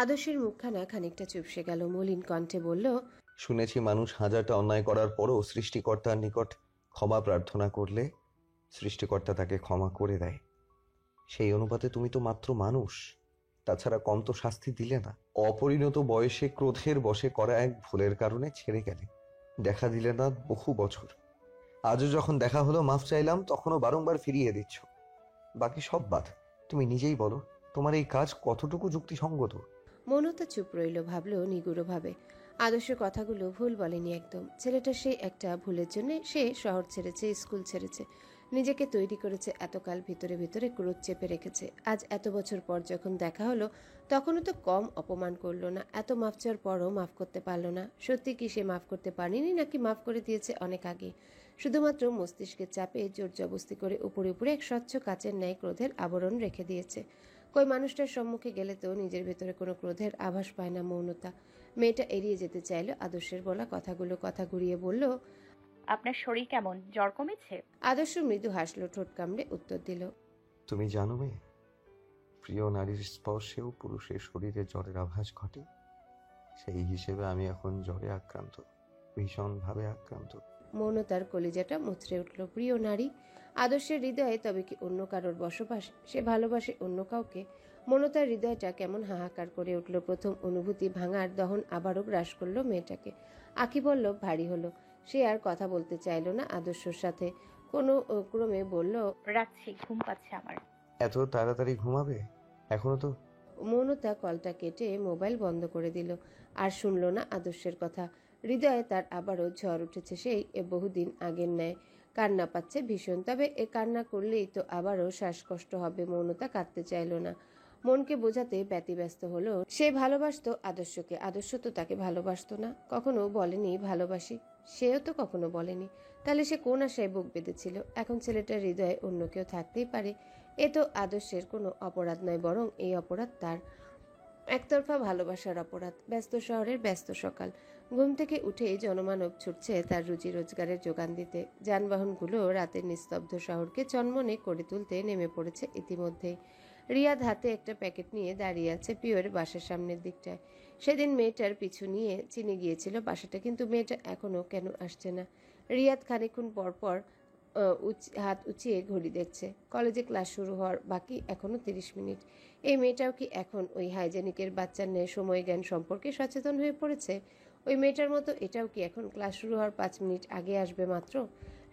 আদর্শের মুখখানা খানিকটা চুপসে গেল। মলিন কণ্ঠে বলল, শুনেছি মানুষ হাজারটা অন্যায় করার পরও সৃষ্টিকর্তার নিকট ক্ষমা প্রার্থনা করলে সৃষ্টিকর্তা তাকে ক্ষমা করে দেয়। সেই অনুপাতে তুমি তো মাত্র মানুষ, তাছাড়া কম তো শাস্তি দিলে না। অপরিণত বয়সে ক্রোধের বশে করা এক ভুলের কারণে ছেড়ে গেলে, দেখা দিলে না বহু বছর। আজও যখন দেখা হলো মাফ চাইলাম, তখনও বারংবার ফিরিয়ে দিচ্ছ। বাকি সব বাদ, তুমি নিজেই বলো তোমার এই কাজ কতটুকু যুক্তিসঙ্গত। মৌনতা চুপ রইল, ভাবল নিগুড়ভাবে। আদর্শ কথাগুলো ভুল বলেনি একদম। ছেলেটা সেই একটা ভুলের জন্য সে শহর ছেড়েছে, স্কুল ছেড়েছে, নিজেকে তৈরি করেছে, এতকাল ভিতরে ভিতরে ক্রোধ চেপে রেখেছে। আজ এত বছর পর যখন দেখা হলো, তখনও তো কম অপমান করলো না। এত মাফ চাওয়ার পরও মাফ করতে পারলো না। সত্যি কি সে মাফ করতে পারেনি, নাকি মাফ করে দিয়েছে অনেক আগে? শুধুমাত্র মস্তিষ্কের চাপে জোর জবস্তি করে উপরে উপরে এক স্বচ্ছ কাচের ন্যায় ক্রোধের আবরণ রেখে দিয়েছে। কই মানুষটার সম্মুখে গেলে তো নিজের ভেতরে কোনো ক্রোধের আভাস পায় না মৌনতা। মেয়েটা এড়িয়ে যেতে চাইল আদর্শের বলা কথাগুলো। কথা ঘুরিয়ে বলল, আপনার শরীর কেমন? জ্বর কমেছে? আদর্শ মৃদু হাসল, ঠোঁট কামড়ে উত্তর দিল, তুমি জানো মেয়ে, প্রিয় নারীর স্পর্শেও পুরুষের শরীরে জ্বরের আভাস ঘটে। সেই হিসেবে আমি এখন জ্বরে আক্রান্ত, ভীষণভাবে আক্রান্ত। মৌনতার কলিজাটা মুচড়ে উঠল। প্রিয় নারী? আদর্শের হৃদয়ে তবে কি অন্য কারোর বসবাস? সে ভালোবাসে অন্য কাউকে? মৌনতার হৃদয়টা কেমন হাহাকার করে উঠল। প্রথম অনুভূতি ভাঙার দহন আবারও গ্রাস করলো মেয়েটাকে। আঁখি বলল ভারী হলো। সে আর কথা বলতে চাইল না আদর্শর সাথে। কোনো ক্রমে বলল, রাখছি, ঘুম পাচ্ছে আমার। এত তাড়াতাড়ি ঘুমাবে? এখনো তো। মৌনতা কলটা কেটে মোবাইল বন্ধ করে দিল। আর শুনল না আদর্শের কথা। হৃদয়ে তার আবারও ঝড় উঠেছে, সেই বহুদিন আগের ন্যায়। কান্না পাচ্ছে ভীষণ। তবে এ কান্না করলেই তো আবারও শ্বাসকষ্ট হবে। মৌনতা কাঁদতে চাইল না। মনকে বোঝাতে ব্যতিব্যস্ত হলো। সে ভালোবাসতো আদর্শকে, আদর্শ তো তাকে ভালোবাসতো না। কখনো বলেনি ভালোবাসি, সেও তো কখনো বলেনি। তাহলে সে কোন আশায় বুক বেঁধেছিল? এখন ছেলেটার হৃদয়ে অন্য কেউ থাকতেই পারে। এ তো আদর্শের কোনো অপরাধ নয়, বরং এই অপরাধ তার একতরফা ভালোবাসার অপরাধ। ব্যস্ত শহরের ব্যস্ত সকাল। ঘুম থেকে উঠে জনমানব ছুটছে তার রুজি রোজগারের যোগান দিতে। যানবাহনগুলো রাতের নিস্তব্ধ শহরকে চনমনে করে তুলতে নেমে পড়েছে ইতিমধ্যেই। রিয়াদ হাতে একটা প্যাকেট নিয়ে দাঁড়িয়ে আছে পিওর বাসার সামনের দিকটায়। সেদিন মেয়েটার পিছু নিয়ে চিনে গিয়েছিল বাসাটা, কিন্তু মেয়েটা এখনো কেন আসছে না? রিয়াদ খানিকক্ষণ পর পর হাত উঁচিয়ে ঘড়ি দেখছে। কলেজে ক্লাস শুরু হওয়ার বাকি এখনো 30 মিনিট। এই মেয়েটাও কি এখন ওই হাইজেনিকের বাচ্চার ন্যায় সময় জ্ঞান সম্পর্কে সচেতন হয়ে পড়েছে? ওই মেয়েটার মতো এটাও কি এখন ক্লাস শুরু হওয়ার 5 মিনিট আগে আসবে মাত্র?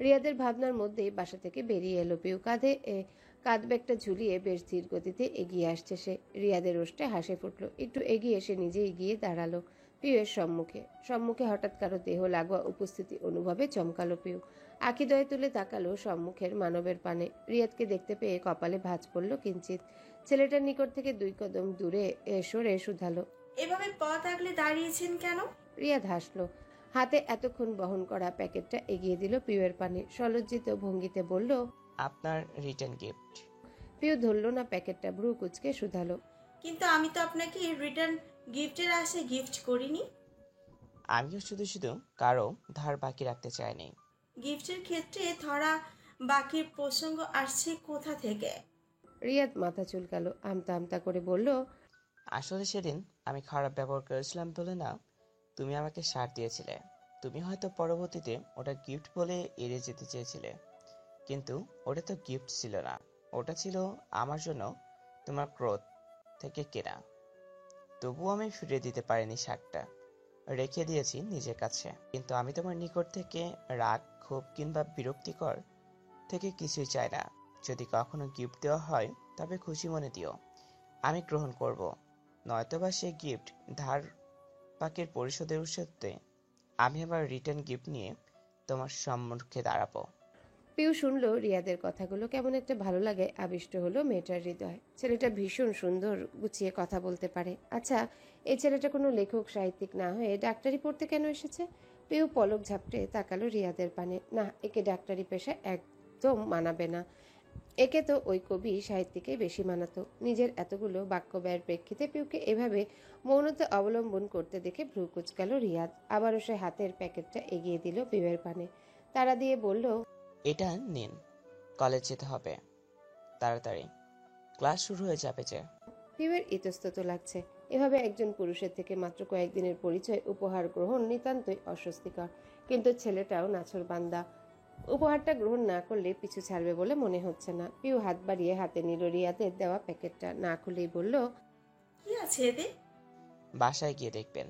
রিয়াদের ভাবনার মধ্যেই বাসা থেকে বেরিয়ে এলো পিউ। কাঁধে কাঁধ ব্যাগটা ঝুলিয়ে বেশ ধীর গতিতে এগিয়ে আসছে সে। রিয়াদের ওষ্ঠে হাসি ফুটলো। একটু এগিয়ে এসে নিজেই গিয়ে দাঁড়ালো পিউয়ের সম্মুখে। সম্মুখে হঠাৎ কারো দেহ লাগোয়া উপস্থিতি অনুভবে চমকালো পিউ। আঁখিদয় তুলে তাকালো সম্মুখের মানবের পানে। রিয়াদকে দেখতে পেয়ে কপালে ভাঁজ পড়ল কিঞ্চিত। ছেলেটার নিকট থেকে 2 কদম দূরে সরে শুধালো, এভাবে পথ আগলে দাঁড়িয়েছেন কেন? রিয়াদ হাসলো। হাতে এতক্ষণ বহন করা প্যাকেটটা এগিয়ে দিল পিউয়ের পানে। সলজ্জিত ভঙ্গিতে বলল, আপনার রিটার্ন গিফট। পিউ ধরল না প্যাকেটটা, ভ্রু কুচকে শুধালো, কিন্তু আমি তো আপনাকে রিটার্ন গিফটের আশায় গিফট করিনি। আমিও শুধু শুধু কারো ধার বাকি রাখতে চাইনি। গিফটের ক্ষেত্রে ধরা বাকির প্রসঙ্গ আসছে কোথা থেকে? রিয়াদ মাথা চুলকালো। আমতা আমতা করে বলল, আসলে সেদিন আমি খারাপ ব্যবহার করেছিলাম বলে না তুমি আমাকে সার দিয়েছিলে। তুমি হয়তো পরবর্তীতে ওটা গিফট বলে এড়িয়ে যেতে চেয়েছিলে, কিন্তু ওটা তো গিফট ছিল না, ওটা ছিল আমার জন্য তোমার ক্রোধ থেকে কেনা। তবুও আমি ফিরিয়ে দিতে পারিনি সারটা, রেখে দিয়েছি নিজের কাছে। কিন্তু আমি তোমার নিকট থেকে রাগ, ক্ষোভ কিংবা বিরক্তিকর থেকে কিছুই চাই না। যদি কখনো গিফট দেওয়া হয় তবে খুশি মনে দিও, আমি গ্রহণ করব। নয়তোবা সেই গিফট ধার বাকির পরিশোধের উৎসতে আমি আবার রিটার্ন গিফট নিয়ে তোমার সম্মুখে দাঁড়াবো। পিউ শুনলো রিয়াদের কথাগুলো। কেমন একটা ভালো লাগে আবিষ্ট হলো মেয়েটার হৃদয়। ছেলেটা ভীষণ সুন্দর, গুছিয়ে কথা বলতে পারে। আচ্ছা, এই ছেলেটা কোনো লেখক সাহিত্যিক না হয়ে ডাক্তারি পড়তে কেন এসেছে? পিউ পলক ঝাপটে তাকালো রিয়াদের পানে। না, একে ডাক্তারি পেশা একদম মানাবে না। একে তো ওই কবি সাহিত্যিকেই বেশি মানাতো। নিজের এতগুলো বাক্য ব্যয়ের প্রেক্ষিতে পিউকে এভাবে মৌনতা অবলম্বন করতে দেখে ভ্রু কুচকাল রিয়াদ। আবারও সে হাতের প্যাকেটটা এগিয়ে দিল পিউয়ের পানে। তাড়া দিয়ে বলল, এটা নিন, কলেজ যেতে হবে তাড়াতাড়ি, ক্লাস শুরু হয়ে যাবে যে। পিউয়ের ইতস্তত লাগছে। এভাবে একজন পুরুষের থেকে মাত্র কয়েকদিনের পরিচয় উপহার গ্রহণ নিতান্তই অস্বস্তিকর। কিন্তু ছেলেটাও নাছোড়বান্দা। উপহারটা গ্রহণ না করলে পিছু ছাড়বে বলে মনে হচ্ছে না। পিউ হাত বাড়িয়ে হাতে নিল রিয়াদের দেওয়া প্যাকেটটা, না খুলেই বলল, কি আছে এতে? বাসায় গিয়ে দেখবেন।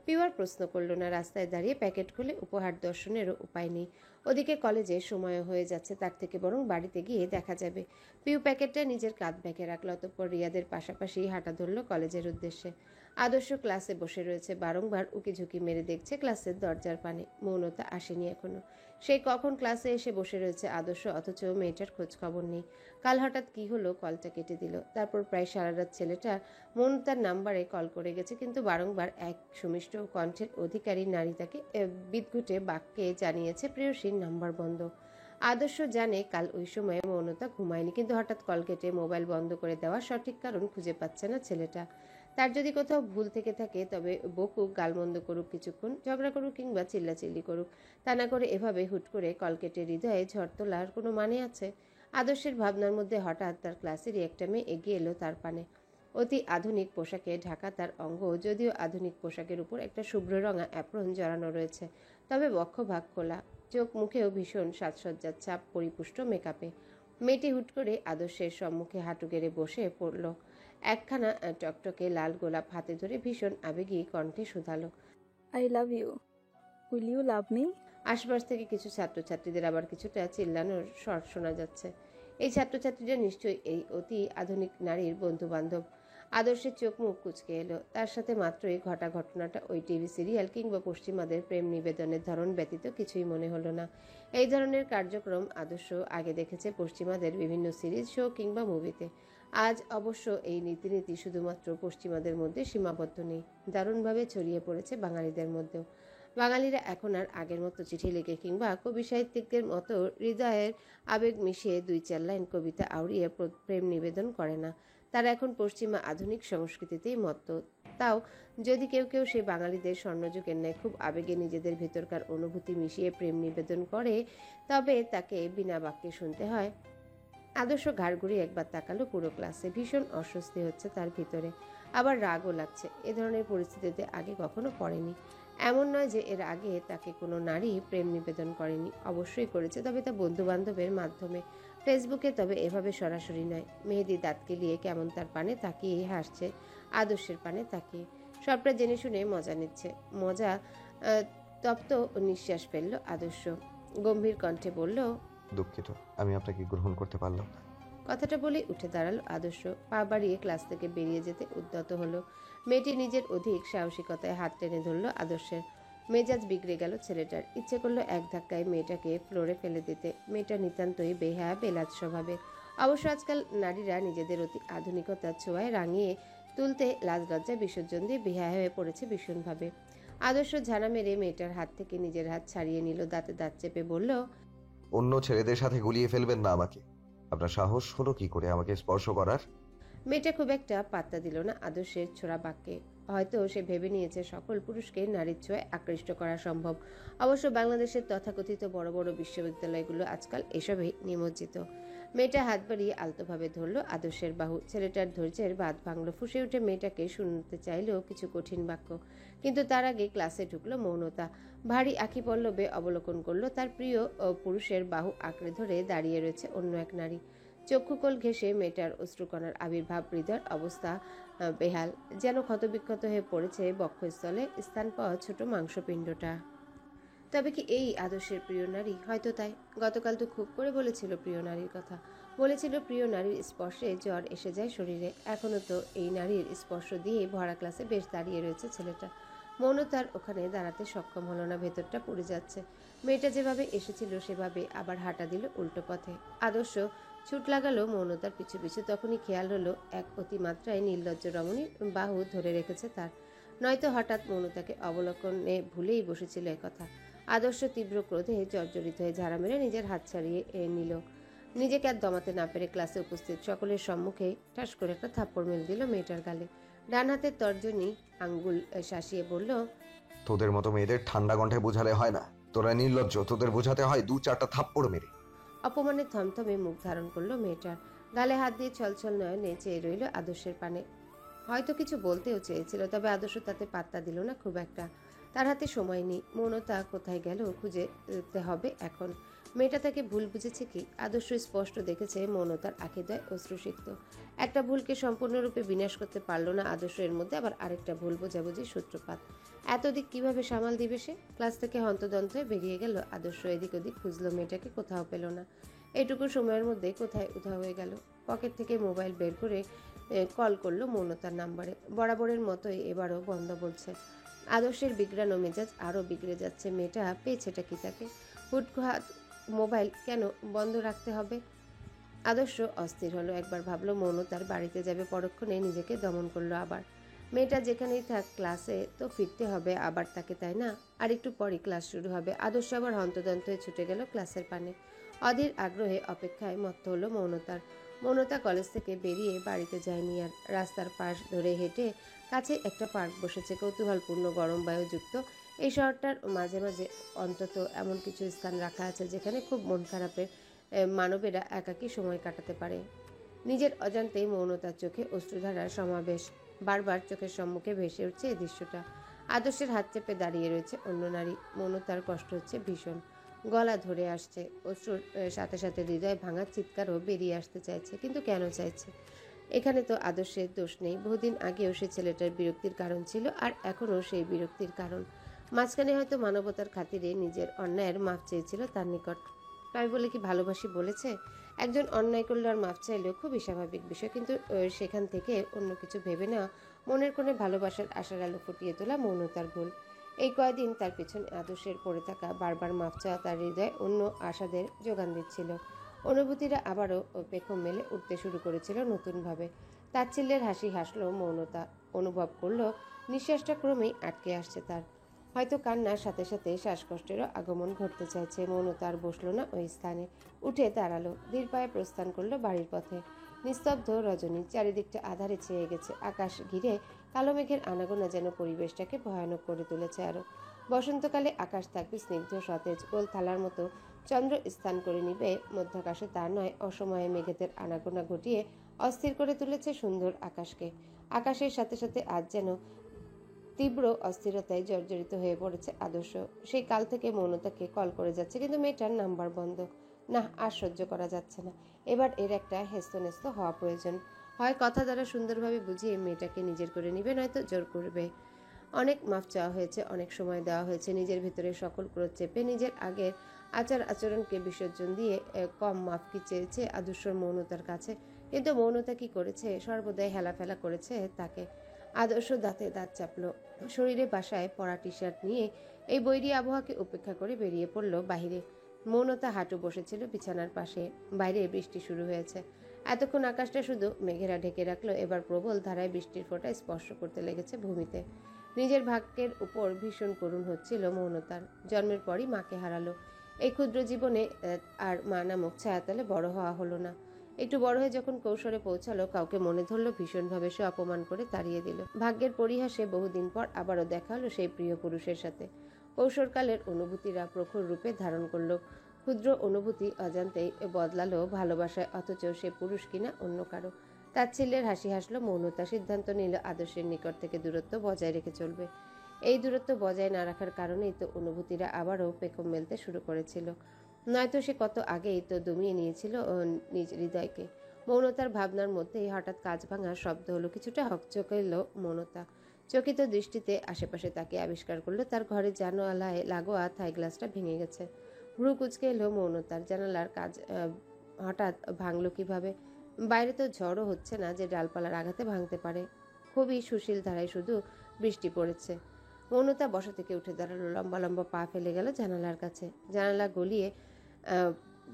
পিউ আর প্রশ্ন করল না। রাস্তায় দাঁড়িয়ে প্যাকেট খুলে উপহার দর্শনেরও উপায় নেই। ওদিকে কলেজে সময় হয়ে যাচ্ছে, তার থেকে বরং বাড়িতে গিয়ে দেখা যাবে। পিউ প্যাকেটটা নিজের কাঁধ ব্যাগে রাখল, অতঃপর রিয়াদের পাশাপাশি হাঁটা ধরল কলেজের উদ্দেশ্যে। আদর্শ ক্লাসে বসে রয়েছে, বারংবার উকিঝুঁকি মেরে দেখছে ক্লাসের দরজার পানে। মৌনতা আসেনি এখনো। সেই কখন ক্লাসে এসে বসে রয়েছে আদর্শ, অথচ মেয়েটার খোঁজ খবর নেই। কাল হঠাৎ কি হলো, কলটা কেটে দিল। তারপর প্রায় সারা রাত ছেলেটা মৌনতার নাম্বারে কল করে গেছে, কিন্তু বারংবার এক সুমিষ্ট কণ্ঠের অধিকারী নারী তাকে বিদ্ঘুটে বাক্যে জানিয়েছে প্রেয়সীর নাম্বার বন্ধ। আদর্শ জানে কাল ওই সময়ে মৌনতা ঘুমায়নি, কিন্তু হঠাৎ কল কেটে মোবাইল বন্ধ করে দেওয়ার সঠিক কারণ খুঁজে পাচ্ছে না ছেলেটা। তার যদি কোথাও ভুল থেকে থাকে তবে বকুক, গালমন্দ করুক, কিছুক্ষণ ঝগড়া করুক কিংবা চিল্লাচিল্লি করুক, তা না করে এভাবে হুট করে কল কেটে হৃদয়ে ঝড় তোলার কোনো মানে আছে? আদর্শের ভাবনার মধ্যে হঠাৎ তার ক্লাসেরই একটা মেয়ে এগিয়ে এলো তার পানে। অতি আধুনিক পোশাকে ঢাকা তার অঙ্গ, যদিও আধুনিক পোশাকের উপর একটা শুভ্র রঙা অ্যাপ্রন জড়ানো রয়েছে, তবে বক্ষভাগ খোলা। চোখ মুখেও ভীষণ সাজসজ্জার ছাপ, পরিপুষ্ট মেকআপে। মেয়েটি হুট করে আদর্শের সম্মুখে হাঁটু গেড়ে বসে পড়ল। একখানা টকটকে লাল গোলাপ হাতে ধরে ভীষণ আবেগী কণ্ঠে শুধালো, I love you. Will you love me? আশপাশ থেকে কিছু ছাত্রছাত্রীদের আবার কিছুটা চিল্লানোর স্বর শোনা যাচ্ছে। এই ছাত্রছাত্রীরা নিশ্চয়ই এই অতি আধুনিক নারীর বন্ধু বান্ধব। আদর্শের চোখ মুখ কুঁচকে এলো। তার সাথে মাত্রই ঘটা ঘটনাটা ওই টিভি সিরিয়াল কিংবা পশ্চিমাদের প্রেম নিবেদনের ধরন ব্যতীত কিছুই মনে হলো না। এই ধরনের কার্যক্রম আদর্শ আগে দেখেছে পশ্চিমাদের বিভিন্ন সিরিজ, শো কিংবা মুভিতে। আজ অবশ্য এই রীতিনীতি শুধুমাত্র পশ্চিমাদের মধ্যে সীমাবদ্ধ নেই, দারুণভাবে ছড়িয়ে পড়েছে বাঙালিদের মধ্যেও। বাঙালিরা এখন আর আগের মতো চিঠি লিখে কিংবা কবি সাহিত্যিকদের মতো হৃদয়ের আবেগ মিশিয়ে দুই চার লাইন কবিতা আউড়িয়ে প্রেম নিবেদন করে না। তারা এখন পশ্চিমা আধুনিক সংস্কৃতিতেই মত্ত। তাও যদি কেউ কেউ সেই বাঙালিদের স্বর্ণযুগের ন্যায় খুব আবেগে নিজেদের ভেতরকার অনুভূতি মিশিয়ে প্রেম নিবেদন করে, তবে তাকে বিনা বাক্যে শুনতে হয়। আদর্শ ঘাড় ঘুরিয়ে একবার তাকালো পুরো ক্লাসে। ভীষণ অস্বস্তি হচ্ছে তার ভিতরে, আবার রাগও লাগছে। এ ধরনের পরিস্থিতিতে আগে কখনো পড়েনি। এমন নয় যে এর আগে তাকে কোনো নারী প্রেম নিবেদন করেনি, অবশ্যই করেছে, তবে তা বন্ধু বান্ধবের মাধ্যমে, ফেসবুকে, তবে এভাবে সরাসরি নয়। মেহেদি দাঁত কেলিয়ে কেমন তার পানে তাকিয়ে হাসছে, আদর্শের পানে তাকিয়ে। সবটা জেনে শুনে মজা নিচ্ছে। মজা তপ্ত নিঃশ্বাস ফেলল আদর্শ। গম্ভীর কণ্ঠে বলল, দুঃখিত, আমি আপনাকে গ্রহণ করতে পারলাম না। কথাটা বলে উঠে দাঁড়ালো আদর্শ। পা বাড়িয়ে ক্লাস থেকে বেরিয়ে যেতে উদ্যত হলো। মেয়েটি নিজের অধিক সাহসিকতায় হাত টেনে ধরলো আদর্শের। মেজাজ বিগড়ে গেল ছেলেটার। ইচ্ছে করলো এক ধাক্কায় মেয়েটাকে ফ্লোরে ফেলে দিতে। মেয়েটা নিতান্তই বেহায়া বেলাজ স্বভাবের। অবশ্য আজকাল নারীরা নিজেদের অতি আধুনিকতার ছোঁয়ায় রাঙিয়ে তুলতে লাজ লজ্জা বিসর্জন দিয়ে বেহায়া হয়ে পড়েছে ভীষণভাবে। আদর্শ ঝাড়া মেরে মেয়েটার হাত থেকে নিজের হাত ছাড়িয়ে নিল, দাঁতে দাঁত চেপে বলল, অন্য ছেলেদের সাথে গুলিয়ে ফেলবেন না আমাকে। আপনার সাহস হলো কি করে আমাকে স্পর্শ করার? মেয়েটা খুব একটা পাত্তা দিল না আদর্শের ছোড়া বাক্যে। হয়তো সে ভেবে নিয়েছে সকল পুরুষকে নারীর ছোঁয়ায় আকৃষ্ট করা সম্ভব। অবশ্য বাংলাদেশের তথাকথিত বড় বড় বিশ্ববিদ্যালয়গুলো আজকাল এসবে নিমজ্জিত। মেয়েটা হাত বাড়িয়ে আলতোভাবে ধরল আদর্শের বাহু। ছেলেটার ধৈর্যের বাঁধ ভাঙল। ফুঁসে উঠে মেয়েটাকে শুনতে চাইলেও কিছু কঠিন বাক্য, কিন্তু তার আগে ক্লাসে ঢুকলো মৌনতা। ভারী আঁখি পল্লবে অবলোকন করলো তার প্রিয় পুরুষের বাহু আঁকড়ে ধরে দাঁড়িয়ে রয়েছে অন্য এক নারী। চক্ষুকোল ঘেঁষে মেয়েটার অশ্রুকণার আবির্ভাব, হৃদয়ের অবস্থা বেহাল, যেন ক্ষতবিক্ষত হয়ে পড়েছে বক্ষস্থলে স্থান পাওয়া ছোট মাংসপিণ্ডটা। তবে কি এই আদর্শের প্রিয় নারী? হয়তো তাই। গতকাল তো খুব করে বলেছিল প্রিয় নারীর কথা। বলেছিল প্রিয় নারীর স্পর্শে জ্বর এসে যায় শরীরে। এখনো তো এই নারীর স্পর্শ দিয়ে ভরা ক্লাসে বেশ দাঁড়িয়ে রয়েছে ছেলেটা। মৌনতার ওখানে দাঁড়াতে সক্ষম হলো না, ভেতরটা পড়ে যাচ্ছে। মেয়েটা যেভাবে এসেছিল সেভাবে আবার হাঁটা দিল উল্টো পথে। আদর্শ ছুট লাগালো মৌনতার পিছু পিছু। তখনই খেয়াল হলো এক অতিমাত্রায় নির্লজ্জ রমণী বাহু ধরে রেখেছে তার। নয়তো হঠাৎ মৌনতাকে অবলোকনে ভুলেই বসেছিল একথা। আদর্শ তীব্র ক্রোধে জর্জরিত হয়ে ঝাড়া মেরে নিজের হাত ছাড়িয়ে নিল। নিজেকে আর দমাতে না পেরে ক্লাসে উপস্থিত সকলের সম্মুখে ঠাস করে একটা থাপ্পড় মেরে দিল মেয়েটার গালে। ডান হাতের তর্জনী আঙ্গুল শাসিয়ে বলল, তোদের মতো মেয়েদের ঠান্ডা কণ্ঠে বোঝালে হয় না। তোরা নির্লজ্জ, তোদের বোঝাতে হয় 2-4টা থাপ্পড় মেরে। অপমানে থমথমে মুখ ধারণ করলো মেয়েটার। গালে হাত দিয়ে ছলছল নয়নে চেয়ে রইল আদর্শের পানে। হয়তো কিছু বলতেও চেয়েছিল, তবে আদর্শ তাতে পাত্তা দিল না খুব একটা। তার হাতে সময় নেই। মৌনতা কোথায় গেল খুঁজে যেতে হবে এখন। মেয়েটা তাকে ভুল বুঝেছে কি? আদর্শ স্পষ্ট দেখেছে মৌনতার আখিদয় অশ্রুসিক্ত। একটা ভুলকে সম্পূর্ণরূপে বিনাশ করতে পারল না আদর্শ, এর মধ্যে আবার আরেকটা ভুল বোঝাবুঝির সূত্রপাত। এত দিক কিভাবে সামাল দিবে সে? ক্লাস থেকে হন্তদন্ত হয়ে বেরিয়ে গেল আদর্শ। এদিক ওদিক খুঁজলো, মেয়েটাকে কোথাও পেল না। এইটুকু সময়ের মধ্যে কোথায় উধাও হয়ে গেল। পকেট থেকে মোবাইল বের করে কল করলো মৌনতার নাম্বারে। বরাবরের মতোই এবারও বন্ধ বলছে। আদর্শের বিগড়ানো মেজাজ আরও বিগড়ে যাচ্ছে। মেয়েটা পেয়েছেটা কি তাকে? হুটহাট মোবাইল কেন বন্ধ রাখতে হবে? আদর্শ অস্থির হলো। একবার ভাবলো মৌনতার বাড়িতে যাবে, পরক্ষণে নিজেকে দমন করলো আবার। মেয়েটা যেখানেই থাক ক্লাসে তো ফিরতে হবে আবার তাকে, তাই না? আর একটু পরই ক্লাস শুরু হবে। আদর্শ আবার হন্তদন্ত হয়ে ছুটে গেল ক্লাসের পানে। অধীর আগ্রহে অপেক্ষায় মত্ত হলো মৌনতার। মৌনতা কলেজ থেকে বেরিয়ে বাড়িতে যায়নি আর। রাস্তার পাশ ধরে হেঁটে কাছে একটা পার্ক বসেছে, কৌতূহলপূর্ণ গরম বায়ুযুক্ত। এই শহরটার মাঝে মাঝে অন্তত এমন কিছু স্থান রাখা আছে যেখানে খুব মন খারাপের মানবেরা একাকী সময় কাটাতে পারে। নিজের অজান্তেই মৌনতার চোখে অশ্রুধারার সমাবেশ। বারবার চোখের সম্মুখে ভেসে উঠছে এই দৃশ্যটা। আদর্শের হাত চেপে দাঁড়িয়ে রয়েছে অন্য নারী। মৌনতার কষ্ট হচ্ছে ভীষণ। গলা ধরে আসছে। অশ্রুর সাথে সাথে হৃদয় ভাঙার চিৎকারও বেরিয়ে আসতে চাইছে, কিন্তু কেন চাইছে? এখানে তো আদর্শের দোষ নেই। বহুদিন আগেও সে ছেলেটার বিরক্তির কারণ ছিল, আর এখনও সেই বিরক্তির কারণ। মাঝখানে হয়তো মানবতার খাতিরে নিজের অন্যায়ের মাপ চেয়েছিল তার নিকট। তাই বলে কি ভালোবাসি বলেছে? একজন অন্যায় করলে আর মাপ চাইলেও খুবই স্বাভাবিক বিষয়, কিন্তু সেখান থেকে অন্য কিছু ভেবে নেওয়া, মনের কোণে ভালোবাসার আশার আলো ফুটিয়ে তোলা মৌনতার ভুল। এই কয়দিন তার পেছনে আদর্শের পড়ে থাকা বারবার মাপ চাওয়া তার হৃদয়ে অন্য আশাদের যোগান দিচ্ছিল। অনুভূতিরা আবারও পেখম মেলে উঠতে শুরু করেছিল নতুনভাবে। তাচ্ছিল্যের হাসি হাসল মৌনতা। অনুভব করল নিঃশ্বাসটা ক্রমেই আটকে আসছে তার। হয়তো কান্নার সাথে সাথে শ্বাসকষ্টেরও আগমন ঘটতে চাইছে। মৌনতা আর বসল না ওই স্থানে। উঠে দাঁড়ালো, ধীর পায়ে প্রস্থান করলো বাড়ির পথে। নিস্তব্ধ রজনী, চারিদিকটা আধারে ছেয়ে গেছে। আকাশ ঘিরে কালো মেঘের আনাগোনা যেন পরিবেশটাকে ভয়ানক করে তুলেছে আরো। বসন্তকালে আকাশ থাকবে স্নিগ্ধ সতেজ, গোল থালার মতো। চন্দ্র স্থান করে নিবে মধ্যাকাশে, তা নয়, অসময়ে মেঘেদের আনাগোনা ঘটিয়ে অস্থির করে তুলেছে সুন্দর আকাশকে। আকাশের সাথে সাথে আজ যেন তীব্র অস্থিরতায় জর্জরিত হয়ে পড়েছে আদর্শ। সেই কাল থেকে মৌনতাকে কল করে যাচ্ছে, কিন্তু মেয়েটার নাম্বার বন্ধ। না, আর সহ্য করা যাচ্ছে না। এবার এর একটা হেস্তনেস্ত হওয়া প্রয়োজন। হয় কথা দ্বারা সুন্দরভাবে বুঝিয়ে মেয়েটাকে নিজের করে নিবে, নয়তো জোর করবে। অনেক মাফ চাওয়া হয়েছে, অনেক সময় দেওয়া হয়েছে। নিজের ভিতরে সকল ক্রোধ চেপে নিজের আগের আচার আচরণকে বিসর্জন দিয়ে কম মাফ কি চেয়েছে আদর্শর মৌনতার কাছে। কিন্তু মৌনতা কি করেছে? সর্বদাই হেলাফেলা করেছে তাকে। আদর্শ দাঁতে দাঁত চাপলো। শরীরে বাসায় পরা টি শার্ট নিয়ে এই বৈরী আবহাওয়াকে উপেক্ষা করে বেরিয়ে পড়ল বাহিরে। মৌনতা হাঁটু বসেছিল বিছানার পাশে। বাইরে বৃষ্টি শুরু হয়েছে। এতক্ষণ আকাশটা শুধু মেঘেরা ঢেকে রাখলো, এবার প্রবল ধারায় বৃষ্টির ফোঁটা স্পর্শ করতে লেগেছে ভূমিতে। নিজের ভাগ্যের উপর ভীষণ করুণ হচ্ছিল মৌনতার। জন্মের পরই মাকে হারালো। এই ক্ষুদ্র জীবনে আর মা নামক ছায়াতলে বড় হওয়া হলো না। একটু বড় হয়ে যখন কৌশলে পৌঁছালো, কাউকে মনে ধরলো, ভীষণভাবে সে অপমান করে তাড়িয়ে দিল। ভাগ্যের পরিহাসে বহুদিন পর আবারও দেখা হলো সেই প্রিয় পুরুষের সাথে। কৈশোরকালের অনুভূতিরা প্রখর রূপে ধারণ করলো। ক্ষুদ্র অনুভূতি অজান্তেই বদলালো ভালোবাসায়, অথচ সে পুরুষ কিনা অন্য কারো। তাচ্ছিল্যের হাসি হাসলো মৌনতা। সিদ্ধান্ত নিল আদর্শের নিকট থেকে দূরত্ব বজায় রেখে চলবে। এই দূরত্ব বজায় না রাখার কারণেই তো অনুভূতিরা আবারও পেখম মেলতে শুরু করেছিল। নয়তো সে কত আগেই তো দমিয়ে নিয়েছিল নিজ হৃদয়কে। মৌনতার ভাবনার মধ্যেই হঠাৎ কাঁচ ভাঙা শব্দ হলো। কিছুটা হকচকাইল মৌনতা। চকিত দৃষ্টিতে আশেপাশে তাকে আবিষ্কার করলো তার ঘরের জানালায় লাগোয়া থাই গ্লাসটা ভেঙে গেছে। ভ্রু কুচকে এলো মৌনতার। জানালার কাজ হঠাৎ ভাঙলো কিভাবে? বাইরে তো ঝড়ও হচ্ছে না যে ডালপালার আঘাতে ভাঙতে পারে। খুবই সুশীল ধারায় শুধু বৃষ্টি পড়েছে। মৌনতা বসা থেকে উঠে দাঁড়ালো, লম্বা লম্বা পা ফেলে গেল জানালার কাছে। জানালা গলিয়ে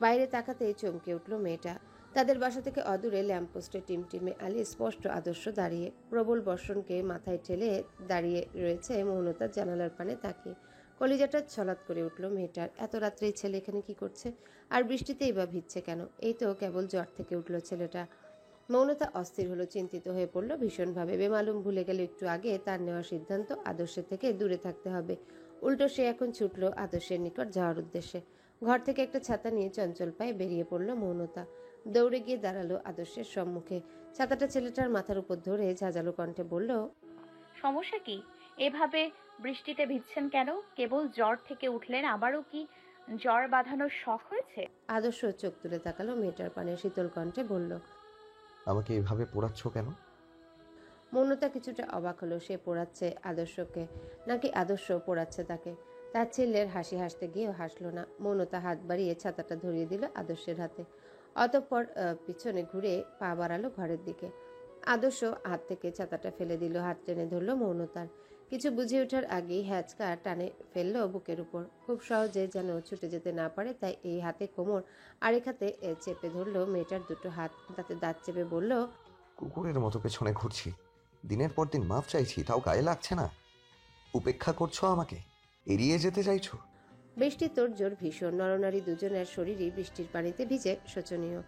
বাইরে তাকাতেই চমকে উঠল মেয়েটা। তাদের বাসা থেকে অদূরে ল্যাম্পপোস্টে টিমটিমে আলি স্পষ্ট আদর্শ দাঁড়িয়ে। প্রবল বর্ষণকে মাথায় ঠেলে দাঁড়িয়ে রয়েছে মৌনতার জানালার পানে তাকিয়ে। কলিজাটা ছলাৎ করে উঠল মেয়েটার। এত রাত্রে এই ছেলে এখানে কি করছে? আর বৃষ্টিতেই বা ভিজছে কেন? এই তো কেবল জ্বর থেকে উঠল ছেলেটা। মৌনতা অস্থির হলো, চিন্তিত হয়ে পড়ল ভীষণভাবে। বেমালুম ভুলে গেল একটু আগে তার নেওয়া সিদ্ধান্ত, আদর্শের থেকে দূরে থাকতে হবে। উল্টো সে এখন ছুটল আদর্শের নিকট যাওয়ার উদ্দেশ্যে। ঘর থেকে একটা ছাতা নিয়ে চঞ্চল পায়ে বেরিয়ে পড়ল মৌনতা। দৌড়ে গিয়ে দাঁড়ালো আদর্শের সম্মুখে। ছাতাটা ছেলেটার মাথার উপর ধরে ঝাঁঝালো কণ্ঠে বলল, সমস্যা কি? এভাবে বৃষ্টিতে ভিজছেন কেন? কেবল জ্বর থেকে উঠলেন, আবারও কি জ্বর বাঁধানোর শখ হয়েছে? আদর্শ চোখ তুলে তাকালো মেয়েটার পানে, শীতল কণ্ঠে বলল। আমাকে এইভাবে পোড়াচ্ছ কেন? মৌনতা কিছুটা অবাক হলো, সে পোড়াচ্ছে আদর্শকে নাকি আদর্শ পোড়াচ্ছে তাকে। তার ছেলের হাসি হাসতে গিয়েও হাসলো না। মৌনতা হাত বাড়িয়ে ছাতাটা ধরিয়ে দিল আদর্শের হাতে। অতঃপর পিছনে ঘুরে পা বাড়ালো ঘরের দিকে। আদর্শ হাত থেকে ছাতাটা ফেলে দিল, হাত টেনে ধরলো মৌনতার। কিছু বুঝে ওঠার আগেই হ্যাচকা টানে ফেললো বুকের উপর। খুব সহজে যেন ছুটে যেতে না পারে তাই এই হাতে কোমর, আরেক হাতে চেপে ধরলো মেয়েটার দুটো হাত, তাতে দাঁত চেপে বলল, কুকুরের মতো পেছনে ঘুরছি, দিনের পর দিন মাফ চাইছি, তাও গায়ে লাগছে না। উপেক্ষা করছো আমাকে, এড়িয়ে যেতে চাইছো। বৃষ্টি তোর জোর ভীষণ, নরনারী দুজনের শরীরই বৃষ্টির পানিতে ভিজে শোচনীয়।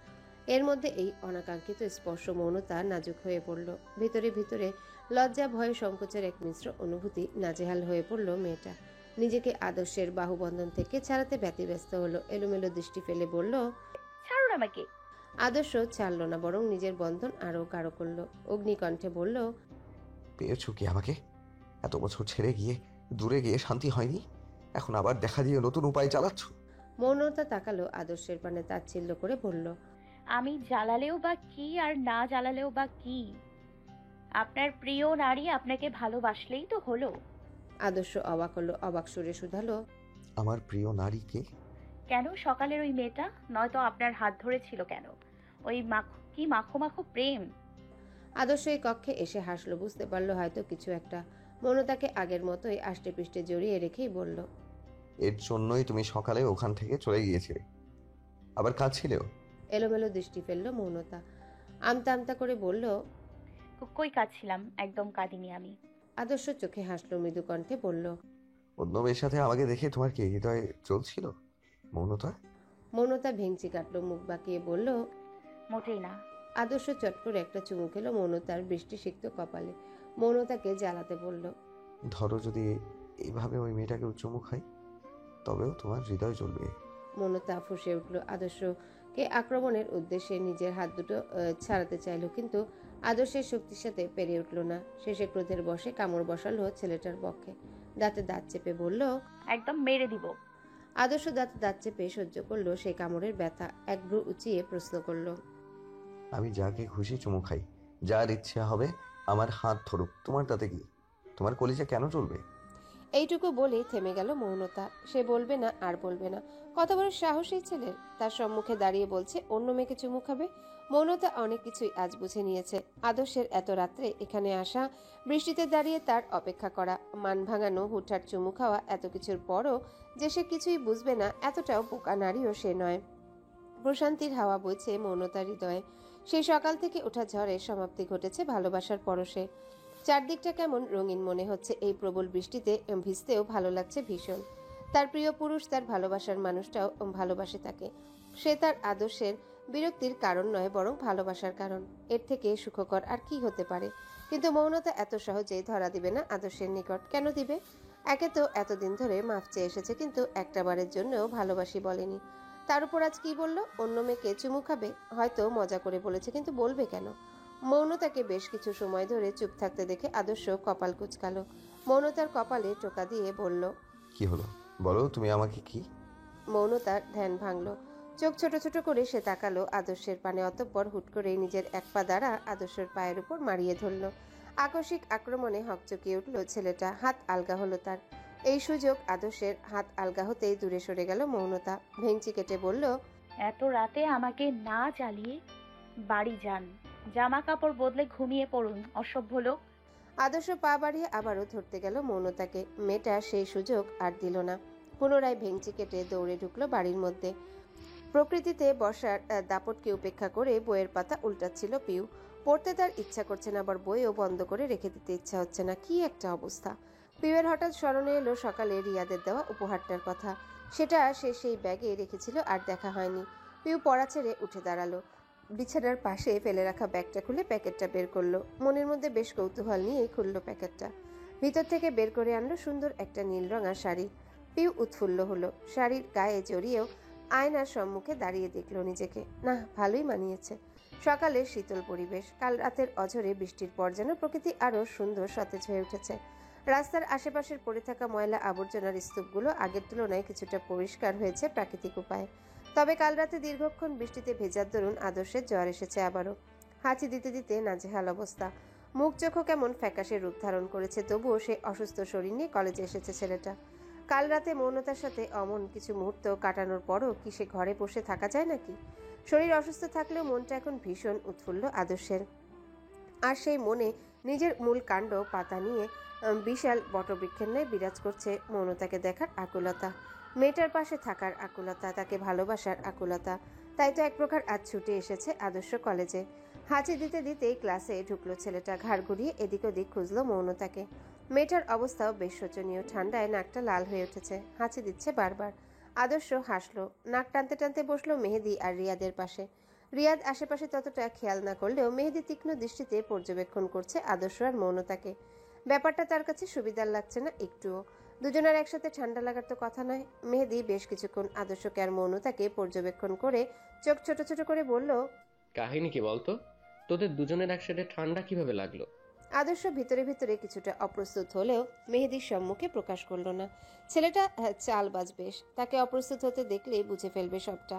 এর মধ্যে এই অনাকাঙ্ক্ষিত স্পর্শ মৌনতা নাজুক হয়ে পড়ল। ভিতরে ভিতরে লজ্জা ভয় সংকোচের এক মিশ্র অনুভূতি, নাজেহাল হয়ে পড়ল মেয়েটা। নিজেকে আদর্শের বাহুবন্ধন থেকে ছাড়াতে ব্যতিব্যস্ত হলো। এলোমেলো দৃষ্টি ফেলে বলল, ছাড়ুন আমাকে। আদর্শ ছাড়ল না, বরং নিজের বন্ধন আরও গাঢ় করল। অগ্নিকণ্ঠে বলল, পেয়েছো কি আমাকে? এত বছর ছেড়ে গিয়ে দূরে গিয়ে শান্তি হয়নি, এখন আবার দেখা দিয়ে নতুন উপায় চালাচ্ছ। মৌনতা তাকালো আদর্শের পানে, তাচ্ছিল্য করে বলল, আমি জ্বালালেও বা কি আর না জ্বালালেও বা কি? আপনার প্রিয় নারী আপনাকে ভালোবাসলেই তো হলো। আদর্শ অবাক হলো, অবাক সুরে শুধালো, আমার প্রিয় নারীকে? কেন? সকালের ওই মেয়েটা নয়তো আপনার হাত ধরেছিল কেন? ওই কি মাখো মাখো প্রেম! আদর্শ এই কক্ষে এসে হাসলো, বুঝতে পারলো হয়তো কিছু একটা। মৌনতাকে আগের মতোই আষ্টে পৃষ্ঠে জড়িয়ে রেখেই বলল, এর জন্যই তুমি সকালে ওখান থেকে চলে গিয়েছিলে, আবার কাঁদছিলেও। এলোমেলো দৃষ্টি ফেললো মৌনতা। আমতা আমতা করে বলল, কই কাঁদছিলাম? একদম কাঁদিনি আমি। আদর্শ চোখে হাসলো, মৃদু কণ্ঠে বলল, অন্য মেয়ের সাথে আমাকে দেখে তোমার কি হৃদয়ে চলছিল মৌনতা? মৌনতা ভেঙচি কাটলো, মুখ বাঁকিয়ে বলল, মোটেই না। আদর্শ চট করে একটা চুমু খেলো মৌনতার বৃষ্টি সিক্ত কপালে। মৌনতাকে জ্বালাতে বলল, ধরো যদি এইভাবে ওই মেয়েটাকে চুমু খাই, তবেও তোমার হৃদয় জ্বলবে। মৌনতা ফুঁসে উঠল। আদর্শকে আক্রমণের উদ্দেশ্যে নিজের হাত দুটো ছাড়াতে চাইলো, কিন্তু আদর্শের শক্তির সাথে পেরে উঠল না। শেষে ক্রোধের বশে কামড় বসালো ছেলেটার পক্ষে। দাঁতে দাঁত চেপে বলল, একদম মেরে দিব। আদর্শ দাঁতে দাঁত চেপে সহ্য করলো সেই কামড়ের ব্যথা। এক ভ্রু উঁচিয়ে প্রশ্ন করলো, আমি যাকে খুশি চুমু খাই, যার ইচ্ছা হবে আমার হাত ধরুক, তোমার তাতে কি? তোমার কলিজা কেন চলবে? এইটুকু বলেই থেমে গেল মৌনতা। সে বলবে না, আর বলবে না। কত বড় সাহস এই ছেলের, তার সম্মুখে দাঁড়িয়ে বলছে অন্য মেয়েকে চুমু খাবে। মৌনতা অনেক কিছুই আজ বুঝে নিয়েছে। আদর্শের এত রাত্রে এখানে আসা, বৃষ্টিতে দাঁড়িয়ে তার অপেক্ষা করা, মান ভাঙানো হুটহাট চুমু খাওয়া, এত কিছুর পরও যে সে কিছুই বুঝবে না, এতটাও বোকা নারীও সে নয়। প্রশান্তির হাওয়া বইছে মৌনতার হৃদয়ে। সেই সকাল থেকে ওঠা ঝড়ের সমাপ্তি ঘটেছে ভালোবাসার পরশে। চারদিকটা কেমন রঙিন মনে হচ্ছে এই প্রবল বৃষ্টিতে। ভিজতেও ভালো লাগছে ভীষণ। তার প্রিয় পুরুষ, তার ভালোবাসার মানুষটাও ভালোবাসে তাকে। সে তার আদর্শের বিরক্তির কারণ নয়, বরং ভালোবাসার কারণ। এর থেকে সুখকর আর কি হতে পারে? কিন্তু মৌনতা এত সহজেই ধরা দিবে না আদর্শের নিকট। কেন দিবে? একে তো এতদিন ধরে মাফ চেয়ে এসেছে, কিন্তু একটা বারের জন্যও ভালোবাসি বলেনি। তার উপর আজ কি বলল? অন্য মেয়েকে চুমু খাবে। হয়তো মজা করে বলেছে, কিন্তু বলবে কেন? মৌনতাকে বেশ কিছু সময় ধরে চুপ থাকতে দেখে আদর্শ কপাল কুঁচকালো। মৌনতার কপালে টোকা দিয়ে বলল, কি হলো বলো, তুমি আমাকে কি? মৌনতার ধ্যান ভাঙল। চোখ ছোট ছোট করে সে তাকালো আদর্শের পানে। অতঃপর হুট করে নিজের এক পা দ্বারা আদর্শের পায়ের উপর মারিয়ে ধরল। আকস্মিক আক্রমণে হকচকিয়ে উঠল ছেলেটা। হাত আলগা হলো তার। এই সুযোগ আদর্শের হাত আলগা হতেই দূরে সরে গেল মৌনতা। ভেঙচি কেটে বলল, এত রাতে আমাকে না জ্বালিয়ে বাড়ি যান, জামা কাপড় বদলে ঘুমিয়ে পড়ুন, অসভ্য লোক। আদর্শ পা বাড়িয়ে আবারও ধরতে গেল মৌনতাকে। মেয়েটা সেই সুযোগ আর দিল না। পুনরায় ভেঙচি কেটে দৌড়ে ঢুকলো বাড়ির মধ্যে। প্রকৃতিতে বর্ষার দাপটকে উপেক্ষা করে বইয়ের পাতা উল্টাচ্ছিল পিউ। পড়তে তার ইচ্ছা করছে না, আবার বইও বন্ধ করে রেখে দিতে ইচ্ছা হচ্ছে না। কি একটা অবস্থা! পিউয়ের হঠাৎ স্মরণে এলো সকালে রিয়াদের দেওয়া উপহারটার কথা। সেটা সে সেই ব্যাগে রেখেছিল, আর দেখা হয়নি। পিউ পড়া ছেড়ে উঠে দাঁড়ালো। বিছানার পাশে ফেলে রাখা ব্যাগটা খুলে প্যাকেটটা বের করলো। মনের মধ্যে বেশ কৌতূহল নিয়েই খুললো প্যাকেটটা। ভিতর থেকে বের করে আনলো সুন্দর একটা নীল রঙা শাড়ি। পিউ উৎফুল্ল হলো। শাড়ির গায়ে জড়িয়েও আয়নার সম্মুখে দাঁড়িয়ে দেখল নিজেকে। না, ভালোই মানিয়েছে। সকালের শীতল পরিবেশ, কাল রাতের অঝরে বৃষ্টির পর যেন প্রকৃতি আরো সুন্দর সতেজ হয়ে উঠেছে। রাস্তার আশেপাশের পড়ে থাকা ময়লা আবর্জনার স্তূপগুলো আগের তুলনায় কিছুটা পরিষ্কার হয়েছে প্রাকৃতিক উপায়ে। তবে কাল রাতে দীর্ঘক্ষণ বৃষ্টিতে ভেজার দরুন আদর্শের জ্বর এসেছে আবারও। হাঁচি দিতে দিতে নাজেহাল অবস্থা, মুখ চোখও কেমন ফ্যাকাশে রূপ ধারণ করেছে। তবুও সে অসুস্থ শরীর নিয়ে কলেজে এসেছে ছেলেটা। কাল রাতে মৌনতার সাথে অমন কিছু মুহূর্ত কাটানোর পরও কি সে ঘরে বসে থাকা যায় নাকি? শরীর অসুস্থ থাকলেও মনটা এখন ভীষণ উৎফুল্ল আদর্শের। আর সেই মনে নিজের মূল কাণ্ড পাতা নিয়ে বিশাল বটবৃক্ষের ন্যায় বিরাজ করছে মৌনতাকে দেখার আকুলতা, মেয়েটার পাশে থাকার আকুলতা, তাকে ভালোবাসার আকুলতা। তাই তো এক প্রকার আজ ছুটে এসেছে আদর্শ কলেজে। হাঁচি দিতে দিতেই ক্লাসে ঢুকলো ছেলেটা। ঘাড় ঘুরিয়ে এদিক ওদিক খুঁজলো মৌনতাকে। মেয়েটার অবস্থাও বেশ শোচনীয়। ঠান্ডায় নাকটা লাল হয়ে উঠেছে, হাঁচি দিচ্ছে বারবার। আদর্শ হাসলো, নাক টানতে টানতে বসলো মেহেদি আর রিয়াদের পাশে। রিয়াদ আশেপাশে ততটা খেয়াল না করলেও মেহেদি তীক্ষ্ণ দৃষ্টিতে পর্যবেক্ষণ করছে আদর্শ আর মৌনতাকে। ব্যাপারটা তার কাছে সুবিধার লাগছে না একটুও। দুজনের একসাথে ঠান্ডা লাগার তো কথা নয়। মেহেদি বেশ কিছুক্ষণ আদর্শকে আর মৌনতাকে পর্যবেক্ষণ করে চোখ ছোট ছোট করে বলল, কাহিনী কি বলতো? তোদের দুজনের একসাথে ঠান্ডা কিভাবে লাগলো? আদর্শ ভিতরে ভিতরে কিছুটা অপ্রস্তুত হলেও মেহেদির সম্মুখে প্রকাশ করল না। ছেলেটা চালবাজ বেশ, তাকে অপ্রস্তুত হতে দেখলে বুঝে ফেলবে সবটা।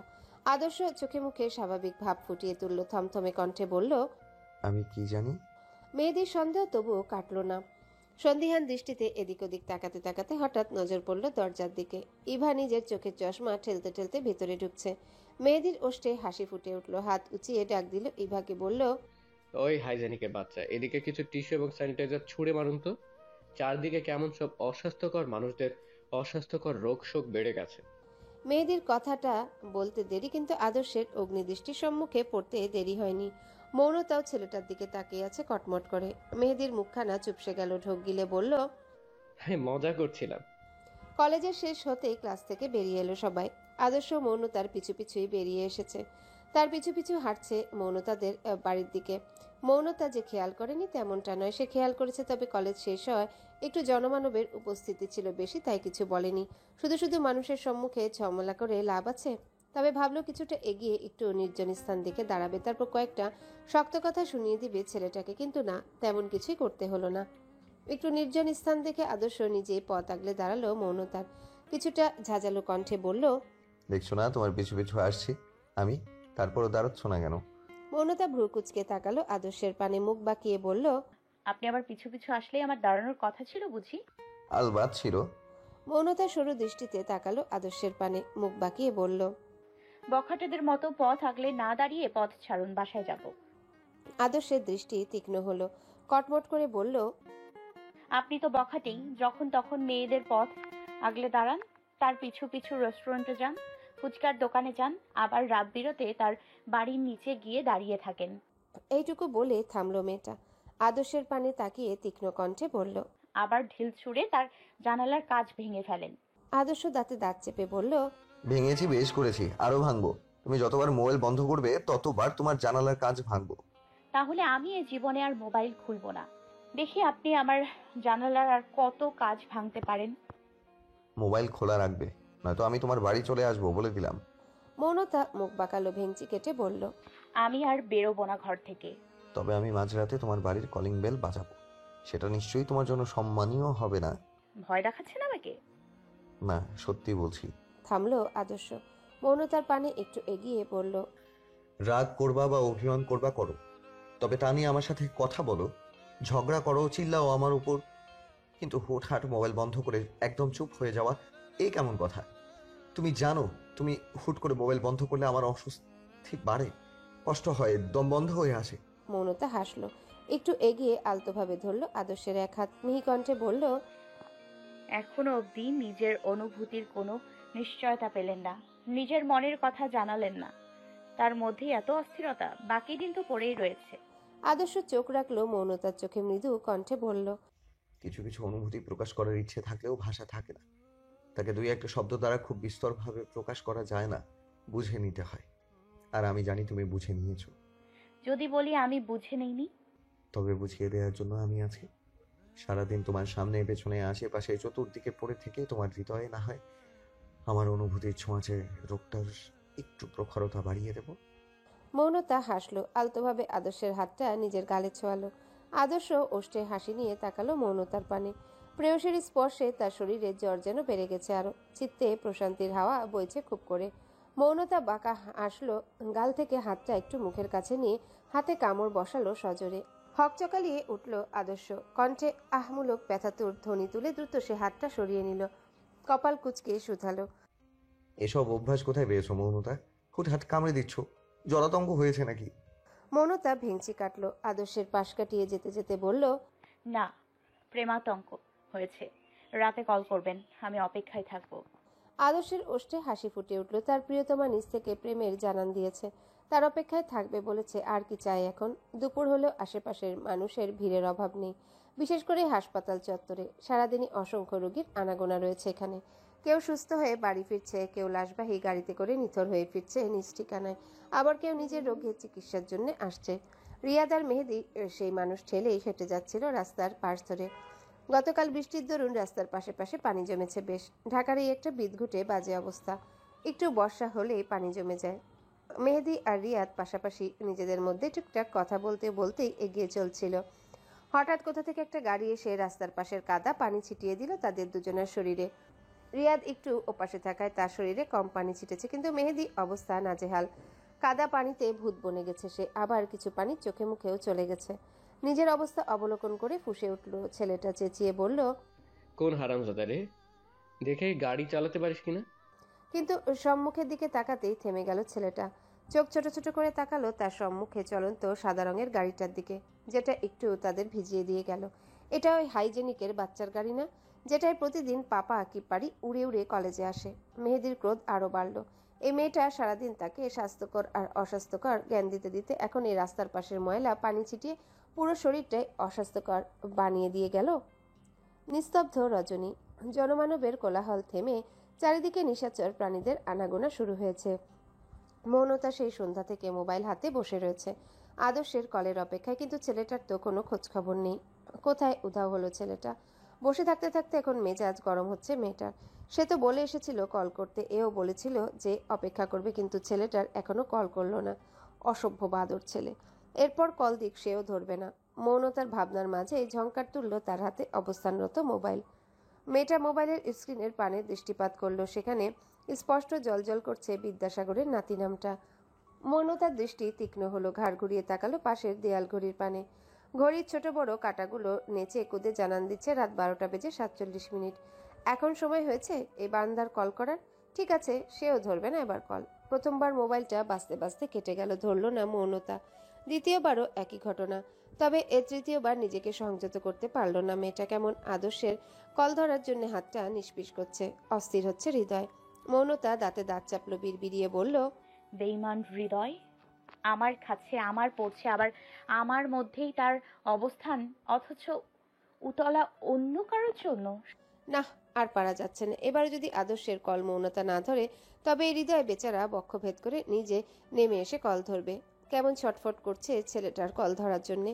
আদর্শ চোখে মুখে স্বাভাবিক ভাব ফুটিয়ে তুলল, থমথমে কণ্ঠে বলল, আমি কি জানি। মেহেদির সন্দেহ তবুও কাটল না। সন্দিহান দৃষ্টিতে এদিক ওদিক তাকাতে তাকাতে হঠাৎ নজর পড়ল দরজার দিকে। ইভা নিজের চোখের চশমা ঠেলতে ঠেলতে ভেতরে ঢুকছে। মেহেদির ওষ্ঠে হাসি ফুটে উঠল, হাত উঁচিয়ে ডাক দিল ইভাকে, বলল, ওই হাইজেনিকের বাচ্চা, এদিকে কিছু টিস্যু এবং স্যানিটাইজার ছুঁড়ে মারুন তো। চারদিকে কেমন সব অস্বাস্থ্যকর মানুষদের অস্বাস্থ্যকর রোগ শোক বেড়ে গেছে। মেহেদির কথাটা বলতে দেরি, কিন্তু আদর্শের অগ্নিদৃষ্টির সম্মুখে পড়তে দেরি হয়নি। মৌনতাও ছেলেটার দিকে তাকিয়ে আছে কটমট করে। মেহেদির মুখখানা চুপসে গেল, ঢোক গিলে বলল, হ্যাঁ, মজা করছিলাম। কলেজের শেষ হতেই ক্লাস থেকে বেরিয়ে এলো সবাই। আদর্শ মৌনতার পিছু পিছুই বেরিয়ে এসেছে। তার পিছু পিছু হাঁটছে মৌনতাদের বাড়ির দিকে। মৌনতা যে খেয়াল করেনি তেমনটা নয়, সে খেয়াল করেছে। তবে কলেজ শেষ হয় একটু জনমানবের উপস্থিতি ছিল বেশি, তাই কিছু বলেনি। শুধু শুধু মানুষের সম্মুখে ঝামেলা করে লাভ আছে? তবে ভাবলো কিছুটা এগিয়ে একটু নির্জন স্থান দিকে দাঁড়াবে, তারপর কয়েকটা শক্ত কথা শুনিয়ে দিবে ছেলেটাকে। কিন্তু না, তেমন কিছুই করতে হলো না। একটু নির্জন স্থান দেখে আদর্শ নিজে পথ আগলে দাঁড়ালো মৌনতার। কিছুটা ঝাঁঝালো কণ্ঠে বলল, দেখছো না তোমার পিছু পিছু আসছি আমি, তারপরও দাঁড়াচ্ছ না কেন? মৌনতা ভ্রু কুচকে তাকালো আদর্শের পানে, মুখ বাঁকিয়ে বলল, আপনি আবার পিছু পিছু আসলেই আমার দাঁড়ানোর কথা ছিল বুঝি? আলবাত ছিল। মৌনতা সরু দৃষ্টিতে তাকালো আদর্শের পানে, মুখ বাঁকিয়ে বলল, বখাটেদের মতো পথ আগলে না দাঁড়িয়ে পথ ছাড়ুন, বাসায় যাব। আদর্শের দৃষ্টি তীক্ষ্ণ হলো, কটমট করে বলল, আপনি তো বখাটেই, যখন তখন মেয়েদের পথ আগলে দাঁড়ান, তার পিছু পিছু রেস্টুরেন্টে যান, ফুচকার দোকানে যান, আবার রাত বিরতে তার বাড়ির নিচে গিয়ে দাঁড়িয়ে থাকেন। এইটুকু বলে থামলো মেয়েটা। আদর্শের পানে তাকিয়ে তীক্ষ্ণ কণ্ঠে বলল, আবার ঢিল ছুঁড়ে তার জানালার কাচ ভেঙে ফেলেন। আদর্শ দাঁতে দাঁত চেপে বলল, ভেঙেছি, বেশ করেছি, আরো ভাঙবো। তুমি যতবার মোবাইল বন্ধ করবে ততবার তোমার জানালার কাজ ভাঙবো। তাহলে আমি এ জীবনে আর মোবাইল খুলবো না। দেখি আপনি আমার জানালার আর কত কাজ ভাঙতে পারেন। মোবাইল খোলা রাখবে, নয়তো আমি তোমার বাড়ি চলে আসবো বলে দিলাম। মৌনতা মুখ বাঁকালো ভেঙচি কেটে বলল, আমি আর বেরোবো না ঘর থেকে। তবে আমি মাঝরাতে তোমার বাড়ির কলিং বেল বাজাবো। সেটা নিশ্চয়ই তোমার জন্য সম্মানীয় হবে না? ভয় দেখাচ্ছেন আমাকে? না, সত্যি বলছি। থামলো আদর্শ। মৌনতার পানে একটু এগিয়ে বলল, রাগ করবা বা অভিমান করবা করো, তবে তা নিয়ে আমার সাথে কথা বলো, ঝগড়া করো, চিল্লাও আমার উপর, কিন্তু হুটহাট মোবাইল বন্ধ করে একদম চুপ হয়ে যাওয়া, এই কেমন কথা? তুমি জানো তুমি হুট করে মোবাইল বন্ধ করলে আমার অস্বস্তি বাড়ে, কষ্ট হয়, দম বন্ধ হয়ে আসে। মৌনতা হাসলো, একটু এগিয়ে আলতোভাবে ধরলো আদর্শের এক হাত, মিহি কণ্ঠে বলল, এখনো অবধি নিজের অনুভূতির কোনো নিশ্চয়তা পেলেন না, নিজের মনের কথা জানালেন না, তার মধ্যেই এত অস্থিরতা। বাকি দিন তো পড়েই রয়েছে। আদর্শ চোখ রাখলো মৌনতার চোখে, মৃদু কণ্ঠে বলল, কিছু কিছু অনুভূতি প্রকাশ করার ইচ্ছে থাকলেও ভাষা থাকে না, তাকে দুই একটা শব্দ দ্বারা খুব বিস্তরভাবে প্রকাশ করা যায় না, বুঝে নিতে হয়। আর আমি জানি তুমি বুঝে নিয়েছো। যদি বলি আমি বুঝে নেইনি? তবে বুঝিয়ে দেওয়ার জন্য আমি আছি। সারাদিন তোমার সামনে পেছনে আশেপাশে চতুর্দিকে পড়ে থেকে তোমার হৃদয়ে না হয় আমার অনুভূতির ছোঁয়াচে রোগটার একটু প্রখরতা বাড়িয়ে দেব। মৌনতা হাসলো, আলতোভাবে আদর্শের হাতটা নিজের গালে ছোঁয়ালো। আদর্শ ওষ্ঠে হাসি নিয়ে তাকালো মৌনতার পানে। প্রেয়সীর স্পর্শে তার শরীরে জ্বর যেন বেড়ে গেছে আরো। চিত্তে প্রশান্তির হাওয়া বইছে খুব করে। মৌনতা বাঁকা হাসলো, গাল থেকে হাতটা একটু মুখের কাছে নিয়ে হাতে কামড় বসালো সজোরে। হকচকালিয়ে উঠল আদর্শ, কণ্ঠে আহমূলক ব্যথাতুর ধ্বনি তুলে দ্রুত সে হাতটা সরিয়ে নিল। কপাল কুঁচকে শুধালো, এসব অভ্যাস কোথায় পেয়েছো মৌনতা? হুটহাট কামড়ে দিচ্ছ, জলাতঙ্ক হয়েছে নাকি? মৌনতা ভেঙচি কাটলো। আদর্শের পাশ কাটিয়ে যেতে যেতে বলল, না, প্রেমাতঙ্ক হয়েছে। রাতে কল করবেন, আমি অপেক্ষায় থাকবো। আদর্শের ওষ্ঠে হাসি ফুটে উঠল। তার প্রিয়তমা নিজ থেকে প্রেমের জানান দিয়েছে, তার অপেক্ষায় থাকবে বলেছে। আর কি চাই এখন? দুপুর হলেও আশেপাশের মানুষের ভিড়ের অভাব নেই, বিশেষ করে হাসপাতাল চত্বরে। সারাদিনই অসংখ্য রোগীর আনাগোনা রয়েছে এখানে। কেউ সুস্থ হয়ে বাড়ি ফিরছে, কেউ লাশবাহী গাড়িতে করে নিথর হয়ে ফিরছে নিজ ঠিকানায়, আবার কেউ নিজের রোগের চিকিৎসার জন্য আসছে। রিয়াদ আর মেহেদি সেই মানুষ ঠেলেই হেঁটে যাচ্ছিল রাস্তার পাশ ধরে। গতকাল বৃষ্টির দরুন রাস্তার পাশে পাশে পানি জমেছে বেশ। ঢাকার এই একটা বিদঘুটে বাজে অবস্থা, একটু বর্ষা হলেই পানি জমে যায়। মেহেদি আর রিয়াদ পাশাপাশি নিজেদের মধ্যে টুকটাক কথা বলতে বলতেই এগিয়ে চলছিল। হঠাৎ কোথা থেকে একটা গাড়ি এসে রাস্তার পাশের কাদা পানি ছিটিয়ে দিল তাদের দুজনের শরীরে। রিয়াদ একটু ওপাশে থাকায় তার শরীরে কম পানি ছিটেছে, কিন্তু মেহেদি অবস্থা নাজেহাল। কাদা পানিতে ভূত বনে গেছে সে, আবার কিছু পানি চোখে মুখেও চলে গেছে। নিজের অবস্থা অবলোকন করে ফুঁসে উঠল ছেলেটা, চেঁচিয়ে বলল, কোন হারামজাদা রে, দেখে গাড়ি চালাতে পারিস কিনা? কিন্তু সম্মুখের দিকে তাকাতেই থেমে গেল ছেলেটা। চোখ ছোট ছোট করে তাকালো তার সম্মুখে চলন্ত সাদা রঙের গাড়িটার দিকে, যেটা একটু তাদের ভিজিয়ে দিয়ে গেল। এটা ওই হাইজেনিকের বাচ্চার গাড়ি না, যেটায় প্রতিদিন পাপা কি পারি উড়ে উড়ে কলেজে আসে। মেহেদির ক্রোধ আরো বাড়ল। এই মেয়েটা সারাদিন তাকে স্বাস্থ্যকর আর অস্বাস্থ্যকর জ্ঞান দিতে দিতে এখন এই রাস্তার পাশের ময়লা পানি ছিটিয়ে পুরো শরীরটাই অস্বাস্থ্যকর বানিয়ে দিয়ে গেল। নিস্তব্ধ রজনী, জনমানবের কোলাহল থেমে চারিদিকে নিশাচর প্রাণীদের আনাগোনা শুরু হয়েছে। মৌনতা সেই সন্ধ্যা থেকে মোবাইল হাতে বসে রয়েছে আদর্শের কলের অপেক্ষায়, কিন্তু ছেলেটার তো কোনো খোঁজখবর নেই। কোথায় উধাও হলো ছেলেটা? বসে থাকতে থাকতে এখন মেজাজ গরম হচ্ছে মেয়েটার। সে তো বলে এসেছিল কল করতে, এও বলেছিল যে অপেক্ষা করবে, কিন্তু ছেলেটার এখনো কল করলো না। অসভ্য বাদর ছেলে, এরপর কল দিক সেও ধরবে না। মৌনতার ভাবনার মাঝে ঝংকার তুলল তার হাতে অবস্থানরত মোবাইল। মেয়েটা মোবাইলের স্ক্রিনের পানে দৃষ্টিপাত করলো, সেখানে স্পষ্ট জলজল করছে বিদ্যাসাগরের নাতি নামটা। মৌনতার দৃষ্টি তীক্ষ্ণ হলো, ঘাড় ঘুরিয়ে তাকালো পাশের দেয়াল ঘড়ির পানে। ঘড়ির ছোট বড় কাঁটাগুলো নেচে কুদে জানান দিচ্ছে রাত 12:47। এখন সময় হয়েছে এই বান্দার কল করার। ঠিক আছে, সেও ধরবে না এবার কল। প্রথমবার মোবাইলটা বাজতে বাজতে কেটে গেল, ধরল না মৌনতা। দ্বিতীয়বারও একই ঘটনা। তবে এ তৃতীয়বার নিজেকে সংযত করতে পারল না মেয়েটা। কেমন আদর্শের কল ধরার জন্য হাতটা নিষ্পিস করছে, অস্থির হচ্ছে হৃদয়। মৌনতা দাঁতে দাঁত চাপলো, বিড়বিড়িয়ে বলল, বেঈমান হৃদয়, আমার কাছে আমার পড়ছে, আবার আমার মধ্যেই তার অবস্থান, অথচ উতলা অন্য কারোর জন্য। না, আর পারা যাচ্ছে না। এবারে যদি আদর্শের কল মৌনতা না ধরে, তবে এই হৃদয় বেচারা বক্ষভেদ করে নিজে নেমে এসে কল ধরবে। কেমন ছটফট করছে ছেলেটার কল ধরার জন্যে,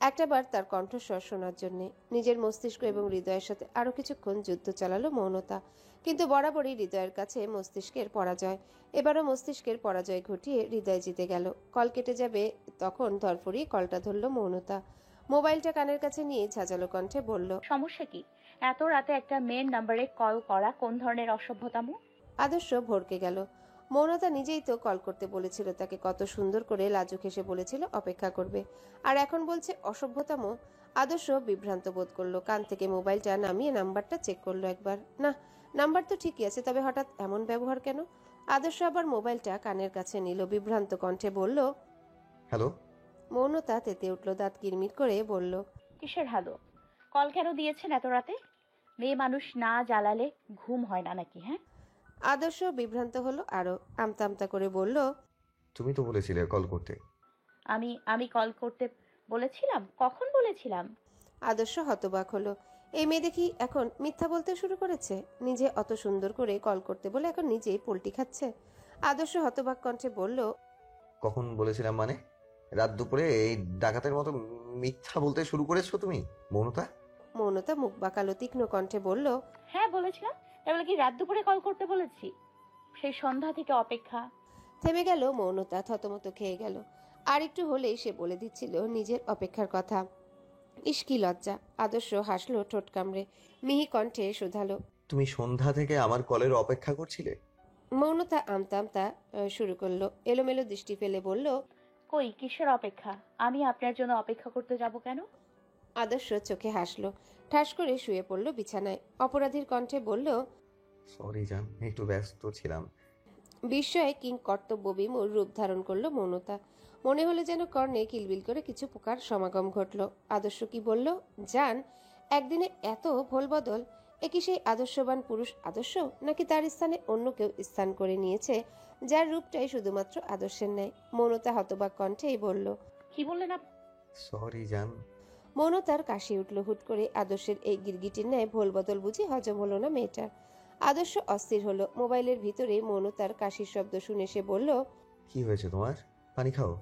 একটাবার তার কণ্ঠস্বর শোনার জন্যে। নিজের মস্তিষ্ক এবং হৃদয়ের সাথে আরো কিছুক্ষণ যুদ্ধ চালালো মৌনতা, কিন্তু বরাবরই হৃদয়ের কাছে মস্তিষ্কের পরাজয়। এবারও মস্তিষ্কের পরাজয় ঘটিয়ে হৃদয় জিতে গেল। কল কেটে যাবে তখন ধরফড়িয়ে কলটা ধরল মৌনতা। মোবাইলটা কানের কাছে নিয়ে ঝাঁঝালো কণ্ঠে বলল, সমস্যা কি? এত রাতে একটা মেয়ের নাম্বারে কল করা কোন ধরনের অসভ্যতাম? আদর্শ ভড়কে গেল। মৌনতা নিজেই তো কল করতে বলেছিল তাকে, কত সুন্দর করে লাজুক হেসে বলেছিল অপেক্ষা করবে, আর এখন বলছে অসভ্যতাম। আদর্শ বিভ্রান্ত বোধ করলো, কান থেকে মোবাইলটা নামিয়ে নাম্বারটা চেক করলো একবার। না, নাম্বার তো ঠিকই আছে, তবে হঠাৎ এমন ব্যবহার কেন? আদর্শ আবার মোবাইলটা কানের কাছে নিল, বিভ্রান্ত কণ্ঠে বলল, হ্যালো। মৌনতা তেতে উঠল, দাঁত কিরমির করে বলল, কিসের হ্যালো? কল কেন দিয়েছেন এত রাতে? মেয়ে মানুষ না জ্বালালে ঘুম হয় না নাকি? হ্যাঁ, আদর্শ বিভ্রান্ত হলো আরো, আমতা আমতা করে বলল, তুমি তো বলেছিলে কল করতে। আমি আমি কল করতে বলেছিলাম? কখন বলেছিলাম? আদর্শ হতবাক হলো। এই মেয়ে দেখি এখন মিথ্যা বলতে শুরু করেছে। নিজে অত সুন্দর করে কল করতে বলে এখন নিজেই পোল্টি খাচ্ছে। আদর্শ হতবাক কণ্ঠে বলল, কখন বলেছিলাম মানে? রাত দুপুরে এই ডাকাতের মতো মিথ্যা বলতে শুরু করেছো তুমি মৌনতা? মৌনতা মুখ বাঁকালো, তীক্ষ্ণ কণ্ঠে বলল, হ্যাঁ বলেছিলাম, এগুলো কি রাত দুপুরে কল করতে বলেছি? সেই সন্ধ্যা থেকে অপেক্ষা। থেমে গেল মৌনতা, থতমত খেয়ে গেল। আর একটু হলেই সে বলে দিচ্ছিল নিজের অপেক্ষার কথা। ইস কি লজ্জা! আদর্শ হাসলো ঠোঁট কামড়ে, মিহি কণ্ঠে শোধালো। তুমি সন্ধ্যা থেকে আমার কলের অপেক্ষা করছিলে? মৌনতা আমতা আমতা শুরু করলো, এলোমেলো দৃষ্টি ফেলে বলল। কই কিসের অপেক্ষা? আমি আপনার জন্য অপেক্ষা করতে যাব কেন? আদর্শ চোখে হাসলো, ঠাস করে শুয়ে পড়ল বিছানায়। অপরাধীর কণ্ঠে বলল। সরি জান, একটু ব্যস্ত ছিলাম। বিস্ময়ে কিং কর্তব্য বিমূঢ় রূপ ধারণ করলো মৌনতা। মনে হলো যেন কর্ণে কিলবিল করে কিছু পোকার সমাগম ঘটল। আদর্শ কি বলল? জান, একদিনে এত ভোল বদল! এ কি সেই আদর্শবান পুরুষ আদর্শ, নাকি তার স্থানে অন্য কেউ স্থান করে নিয়েছে, যার রূপটাই শুধুমাত্র আদর্শের ন্যায়? মৌনতা হতবাক কণ্ঠেই বলল। কি বললেন সরি জান। মৌনতার কাশি উঠল হুট করে। আদর্শের এই গিরগিটির ন্যায় ভোল বদল বুঝি হজম হলো না মেয়েটার। আদর্শ অস্থির হলো। মোবাইলের ভিতরে মৌনতার কাশির শব্দ শুনে সে বলল। কি হয়েছে তোমার? পানি খাও।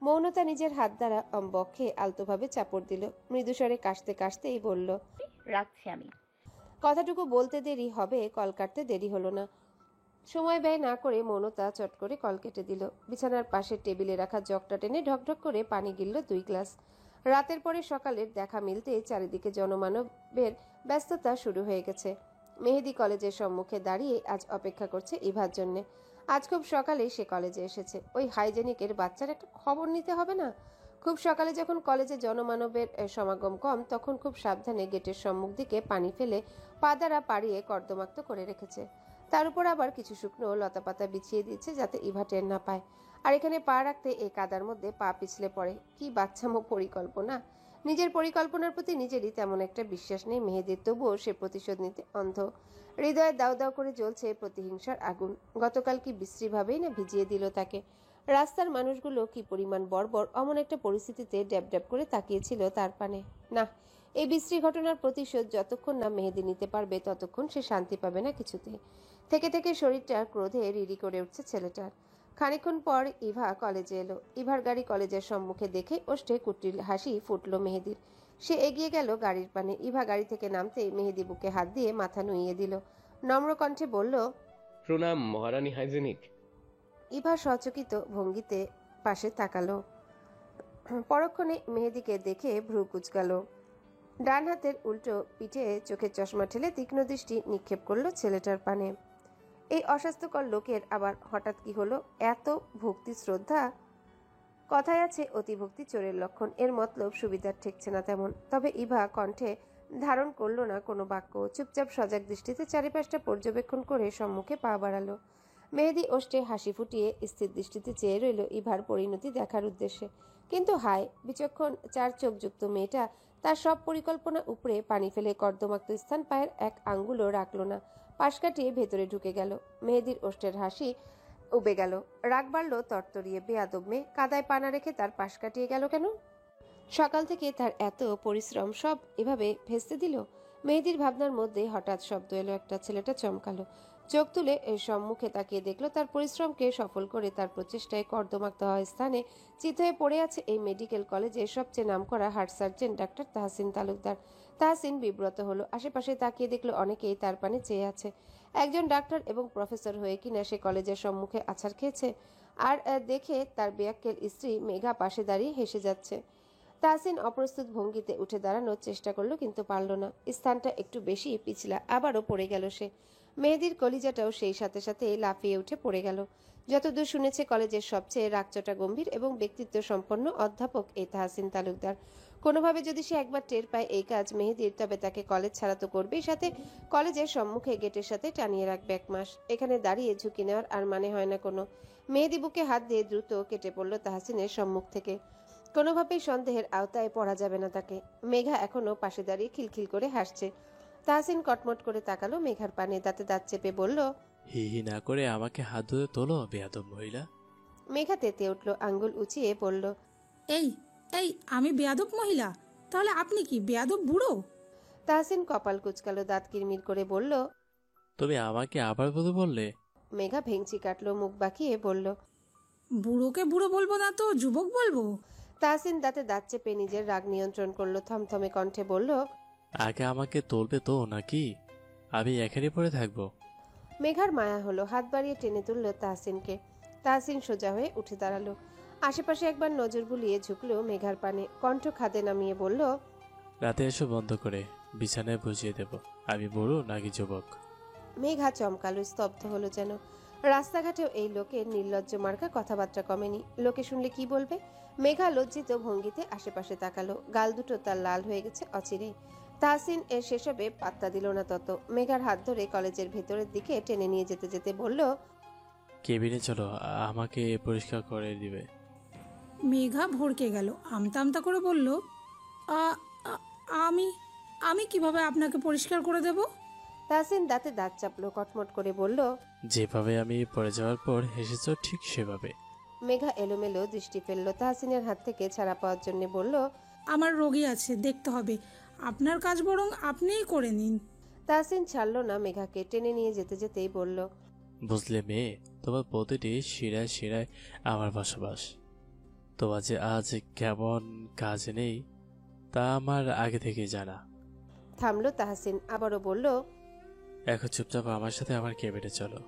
মৌনতা নিজের হাত দ্বারা বক্ষে আলতোভাবে চাপড় দিল, মৃদুস্বরে কাশতে কাশতেই বলল। রাখছি আমি। কথাটুকু বলতে দেরি হবে, কল কাটতে দেরি হলো না। সময় ব্যয় না করে মৌনতা চট করে কল কেটে দিল। বিছানার পাশের টেবিলে রাখা জগটা টেনে ঢকঢক করে পানি গিলল 2 গ্লাস। রাতের পরে সকালের দেখা মিলতে চারিদিকে জনমানবের ব্যস্ততা শুরু হয়ে গেছে। মেহেদি কলেজের সম্মুখে দাঁড়িয়ে আজ অপেক্ষা করছে ইভার জন্যে। আজ খুব সকালে সে কলেজে এসেছে। ওই হাইজেনিকের বাচ্চার একটা খবর নিতে হবে না? খুব সকালে যখন কলেজে জনমানবের সমাগম কম, তখন খুব সাবধানে গেটের সম্মুখ দিকে পানি ফেলে পা দ্বারা পাড়িয়ে কর্দমাক্ত করে রেখেছে। তার উপর আবার কিছু শুকনো লতাপাতা বিছিয়ে দিয়েছে যাতে ইভা টের না পায়। আর এখানে পা রাখতে এই কাদার মধ্যে পা পিছলে পড়ে। কি বাচ্চামো পরিকল্পনা! নিজের পরিকল্পনার প্রতি নিজেরই তেমন একটা বিশ্বাস নেই মেহেদির, তবুও সে প্রতিশোধ নিতে অন্ধ। হৃদয়ে দাউ দাউ করে জ্বলছে প্রতিহিংসার আগুন। গতকাল কি বিশ্রীভাবেই না ভিজিয়ে দিল তাকে। রাস্তার মানুষগুলো কি পরিমাণ বর্বর, অমন একটা পরিস্থিতিতে ড্যাব ড্যাব করে তাকিয়েছিল তার পানে। না, এই বিশ্রী ঘটনার প্রতিশোধ যতক্ষণ না মেহেদি নিতে পারবে ততক্ষণ সে শান্তি পাবে না কিছুতে। থেকে থেকে শরীরটা ক্রোধে রিরি করে উঠছে ছেলেটার। খানিকক্ষণ পর ইভা কলেজে এলো। ইভার গাড়ি কলেজের সম্মুখে দেখে ওষ্ঠে কুটিল হাসি ফুটল মেহেদির। সে এগিয়ে গেল গাড়ির পানে। ইভা গাড়ি থেকে নামতেই মেহেদি বুকে হাত দিয়ে মাথা নুইয়ে দিল। নম্র কণ্ঠে বলল। প্রণাম মহারানী হাইজেনিক। ইভা সচকিত ভঙ্গিতে পাশে তাকালো। পরক্ষণে মেহেদিকে দেখে ভ্রু কুচকালো। ডান হাতের উল্টো পিঠে চোখের চশমা ঠেলে তীক্ষ্ণ দৃষ্টি নিক্ষেপ করলো ছেলেটার পানে। এই অস্বাস্থ্যকর লোকের আবার হঠাৎ কি হলো? এত ভক্তি শ্রদ্ধা! কথায় আছে অতিভক্তি চোরের লক্ষণ। এর মতলব সুবিধার ঠেকছে না তেমন। তবে ইভা কণ্ঠে ধারণ করলো না কোনো বাক্য। চুপচাপ সজাগ দৃষ্টিতে চারিপাশটা পর্যবেক্ষণ করে সম্মুখে পা বাড়ালো। মেহেদি ওষ্ঠে হাসি ফুটিয়ে স্থির দৃষ্টিতে চেয়ে রইল ইভার পরিণতি দেখার উদ্দেশ্যে। কিন্তু হায়, বিচক্ষণ 4 চোখযুক্ত মেয়েটা তার সব পরিকল্পনা উপড়ে পানি ফেলে কর্দমাক্ত স্থান পায়ের 1 আঙ্গুলও রাখল না। পাশ কাটিয়ে ভেতরে ঢুকে গেল। মেহেদির ওষ্ঠের হাসি উবে গেল। রাগ বাড়ল তরতরিয়ে। বেয়াদব মেয়ে, কাদায় পানা রেখে তার পাশ কাটিয়ে গেল কেন? সকাল থেকে তার এত পরিশ্রম সব এভাবে ভেস্তে দিল। মেহেদির ভাবনার মধ্যে হঠাৎ শব্দ এলো একটা। ছেলেটা চমকালো, চোখ তুলে সম্মুখে তাকিয়ে দেখলো তার পরিশ্রমকে সফল করে তার প্রচেষ্টায় কর্দমাক্ত হওয়া স্থানে চিত হয়ে পড়ে আছে এই মেডিকেল কলেজের সবচেয়ে নামকরা heart surgeon doctor Tahsin Talukdar. Tahsin বিব্রত হলো। আশেপাশে তাকিয়ে দেখলো অনেকেই তার পানে চেয়ে আছে। একজন ডাক্তার এবং প্রফেসর হয়ে কিনা সে কলেজের সম্মুখে আছাড় খেয়েছে। আর দেখে তার বেয়াক্কেল স্ত্রী মেঘা পাশে দাঁড়িয়ে হেসে যাচ্ছে। তাহসিন অপ্রস্তুত ভঙ্গিতে উঠে দাঁড়ানোর চেষ্টা করলো, কিন্তু পারল না। স্থানটা একটু বেশি পিছলা। আবারও পড়ে গেল সে। মেহেদির কলিজাটাও সেই সাথে সাথে লাফিয়ে উঠে পড়ে গেল। যতদূর শুনেছে কলেজের সবচেয়ে রাগচটা গম্ভীর এবং ব্যক্তিত্ব সম্পন্ন অধ্যাপক এই তাহসিন তালুকদার। কোনোভাবে যদি সে একবার টের পায় এই কাজ মেহেদির, তবে তাকে কলেজ ছাড়া তো করবেই, সাথে কলেজের সম্মুখে গেটের সাথে টানিয়ে রাখবে 1 মাস। এখানে দাঁড়িয়ে ঝুঁকি নেওয়ার আর মানে হয় না কোনো। মেহেদি বুকে হাত দিয়ে দ্রুত কেটে পড়ল তাহসিনের সম্মুখ থেকে। কোনোভাবেই সন্দেহের আওতায় পড়া যাবে না তাকে। মেঘা এখনো পাশে দাঁড়িয়ে খিলখিল করে হাসছে। তাহসিন কটমট করে তাকালো মেঘার পানে, দাঁতে দাঁত চেপে বলল। হি হি না করে আমাকে হাত ধরে তোলো বেয়াদব মহিলা। মেঘা তেতে উঠল, আঙ্গুল উঁচিয়ে বলল। এই এই আমি বেয়াদব মহিলা? তাহলে আপনি কি বেয়াদব বুড়ো? তাহসিন কপাল কুচকালো, দাঁত কিরমির করে বলল। তুমি আমাকে আবার বলে বললে? মেঘা ভেঙচি কাটলো, মুখ বাঁকিয়ে বলল। বুড়োকে বুড়ো বলবো না তো যুবক বলবো? তাহসিন দাঁতে দাঁত চেপে নিজের রাগ নিয়ন্ত্রণ করলো, থমথমে কণ্ঠে বলল। আগে আমাকে তুলবে তো নাকি? আমি এখানেই পড়ে থাকবো। মেঘার মায়া হলো, হাত বাড়িয়ে টেনে তুলল তাহসিনকে। তাহসিন সোজা হয়ে উঠে দাঁড়ালো, আশেপাশে একবার নজর বুলিয়ে ঝুঁকলো মেঘার পানে, কণ্ঠ খাদে নামিয়ে বলল, রাতে এসো বন্ধ করে, বিছানায় বুঝিয়ে দেব আমি বুড়ো নাকি যুবক। মেঘা চমকালো, স্তব্ধ হলো যেন। রাস্তাঘাটেও এই লোকের নির্লজ্জ মার্কা কথাবার্তা কমেনি। লোকে শুনলে কি বলবে? মেঘা লজ্জিত ভঙ্গিতে আশেপাশে তাকালো, গাল দুটো তার লাল হয়ে গেছে অচিরেই। তাহসিন এর সেসবে পাত্তা দিল না তত। মেঘার হাত ধরে কলেজের ভেতরের দিকে টেনে নিয়ে যেতে যেতে বলল, কেবিনে চলো, আমাকে পরিষ্কার করে দিবে। মেঘা ভড়কে গেল, আমতা আমতা করে বলল, "আ- আ- আমি আমি কিভাবে আপনাকে পরিষ্কার করে দেব?" তাহসিন দাঁতে দাঁত চাপলো, কটমট করে বলল। যেভাবে আমি পড়ে যাওয়ার পর হেসেছো ঠিক সেভাবে। মেঘা এলোমেলো দৃষ্টি ফেললো তাহসিনের হাত থেকে ছাড়া পাওয়ার জন্য বলল, আমার রোগী আছে, দেখতে হবে। আপনার কাজ বরং আপনিই করে নিন। তাহসিন ছাড়লো না মেঘাকে, টেনে নিয়ে যেতে যেতেই বলল, বুঝলে মেয়ে, তোমার প্রতিটি শিরায় শিরায় আমার বসবাস। তোমার যে আজ কেমন কাজ নেই তা আমার আগে থেকে জানা। থামলো তাহসিন, আবারও বলল, এখন চুপচাপ আমার সাথে আমার কেবিনে চলো,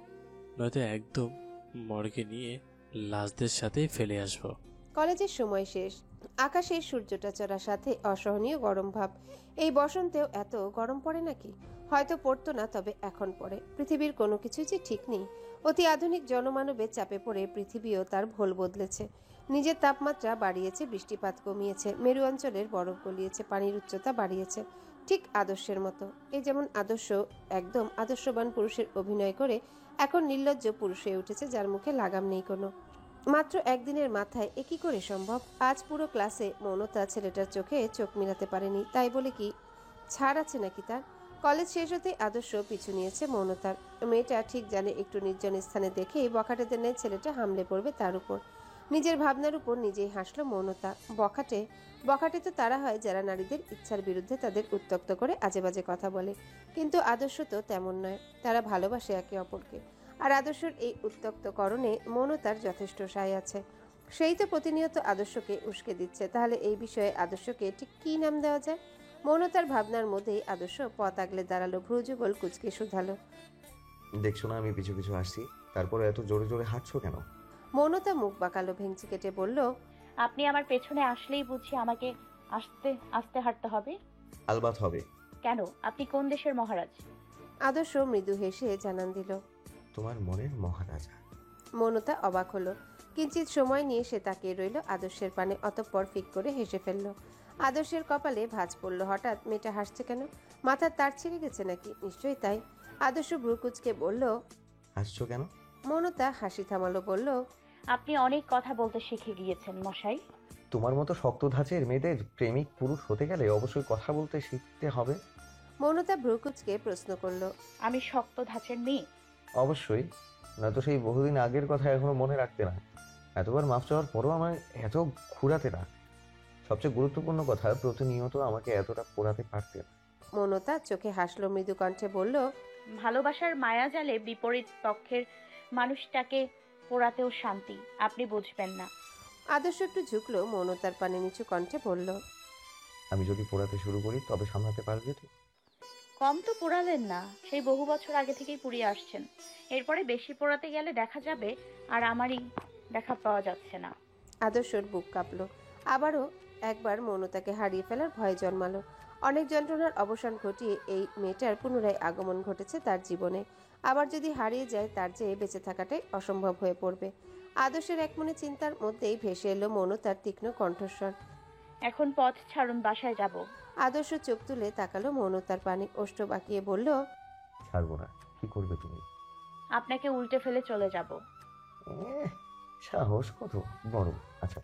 নয়তো একদম মর্গে নিয়ে লাশদের সাথে ফেলে আসবো। কলেজের সময় শেষ। আকাশে সূর্যটা চড়ার সাথে অসহনীয় গরম ভাব। এই বসন্তেও এত গরম পড়ে নাকি? হয়তো পড়তো না, তবে এখন পড়ে। পৃথিবীর কোনো কিছুই যে ঠিক নেই। অতি আধুনিক জনমানবের চাপে পড়ে পৃথিবীও তার ভোল বদলেছে। নিজের তাপমাত্রা বাড়িয়েছে, বৃষ্টিপাত কমিয়েছে, মেরু অঞ্চলের বরফ গলিয়েছে, পানির উচ্চতা বাড়িয়েছে, ঠিক আদর্শের মতো। এই যেমন আদর্শ একদম আদর্শবান পুরুষের অভিনয় করে এখন নির্লজ্জ পুরুষ হয়ে উঠেছে, যার মুখে লাগাম নেই কোনো। মাত্র একদিনের মাথায় এ কি করে সম্ভব? আজ পুরো ক্লাসে মৌনতা ছেলেটার চোখে চোখ মিলাতে পারেনি, তাই বলে কি ছাড় আছে নাকি তার? কলেজ শেষ হতেই আদর্শ পিছু নিয়েছে মৌনতার। মেয়েটা ঠিক জানে একটু নির্জন স্থানে দেখেই বখাটেদের ন্যায় ছেলেটা হামলে পড়বে তার উপর। নিজের ভাবনার উপর নিজেই হাসলো মৌনতা। বখাটে তো তারা হয় যারা নারীদের ইচ্ছার বিরুদ্ধে তাদের উত্ত্যক্ত করে আজেবাজে কথা বলে, কিন্তু আদর্শ তো তেমন নয়। তারা ভালোবাসে একে অপরকে। আর আদর্শের এই উত্ত্যক্তকরণে মৌনতার যথেষ্ট সায় আছে। সেই তো প্রতিনিয়ত আদর্শকে উস্কে দিচ্ছে। তাহলে এই বিষয়ে আদর্শকে ঠিক কী নাম দেওয়া যায়? মৌনতার ভাবনার মধ্যেই আদর্শ পথ আগলে দাঁড়ালো, ভ্রুযুগল কুচকে শুধালো। দেখছো না আমি পিছু পিছু আসছি, তারপরে এত জোরে জোরে হাঁটছো কেন? মৌনতা মুখ বাঁকালো, ভেঙচি কেটে বলল, আপনি আমার পেছনে আসলেই বুঝি আমাকে আস্তে আস্তে হাঁটতে হবে? আলবাত হবে। কেন? আপনি কোন দেশের মহারাজ? আদর্শ মৃদু হেসে জানান দিল, তোমার মনের মহারাজা। মৌনতা অবাক হলো। কিঞ্চিত সময় নিয়ে সে তাকিয়ে রইল আদর্শের পানে, অতঃপর ফিক করে হেসে ফেলল। আদর্শের কপালে ভাঁজ পড়ল। হঠাৎ মেয়েটা হাসছে কেন? মাথার তার ছিঁড়ে গেছে নাকি? নিশ্চয়ই তাই। আদর্শ ভ্রুকুচকে বলল, হাসছো কেন? মৌনতা হাসি থামালো, বলল, আপনি অনেক কথা বলতে শিখে গিয়েছেন মশাই। তোমার মতো শক্ত ধাঁচের মেয়েদের প্রেমিক পুরুষ হতে গেলে অবশ্যই কথা বলতে শিখতে হবে। মৌনতা ভ্রুকুচকে প্রশ্ন করল, আমি শক্ত ধাঁচের মেয়ে? অবশ্যই, নয়তো সেই বহুদিন আগের কথা এখনো মনে রাখতে না। এতবার মাফ চাওয়ার পরও আমায় এত ঘুরাতে না। সবচেয়ে গুরুত্বপূর্ণ কথা, প্রতিনিয়ত আমাকে এতটা পোড়াতে পারতে না। মৌনতা চোখে হাসলো, মৃদু কণ্ঠে বলল, ভালোবাসার মায়াজালে বিপরীত পক্ষের মানুষটাকে পোড়াতেও শান্তি। আপনি বুঝবেন না। আদর্শ একটু ঝুঁকলো, মৌনতার পানে নিচু কণ্ঠে বলল, আমি যদি পোড়াতে শুরু করি তবে সামলাতে পারবে তো? কম তো পোড়ালেন না, সেই বহু বছর আগে থেকেই পুড়িয়ে আসছেন। এরপরে বেশি পোড়াতে গেলে দেখা যাবে আর আমারই দেখা পাওয়া যাচ্ছে না। আদর্শর বুক কাঁপলো। আবারও একবার মৌনতাকে হারিয়ে ফেলার ভয় জন্মালো। অনেক যন্ত্রণার অবসান ঘটিয়ে এই মেয়েটার পুনরায় আগমন ঘটেছে তার জীবনে। আবার যদি হারিয়ে যায়, তার চেয়ে বেঁচে থাকাটাই অসম্ভব হয়ে পড়বে। আদর্শের একমনে চিন্তার মধ্যেই ভেসে এলো মৌনতার তীক্ষ্ণ কণ্ঠস্বর। এখন পথ ছাড়ুন, বাসায় যাব। আদর্শ চোখ তুলে তাকালো মৌনতার পানে, ওষ্ঠ বাঁকিয়ে বলল, ছাড়বো না। কি করবে তুমি? আপনাকে উল্টে ফেলে চলে যাব। সাহস কত বড়! আচ্ছা,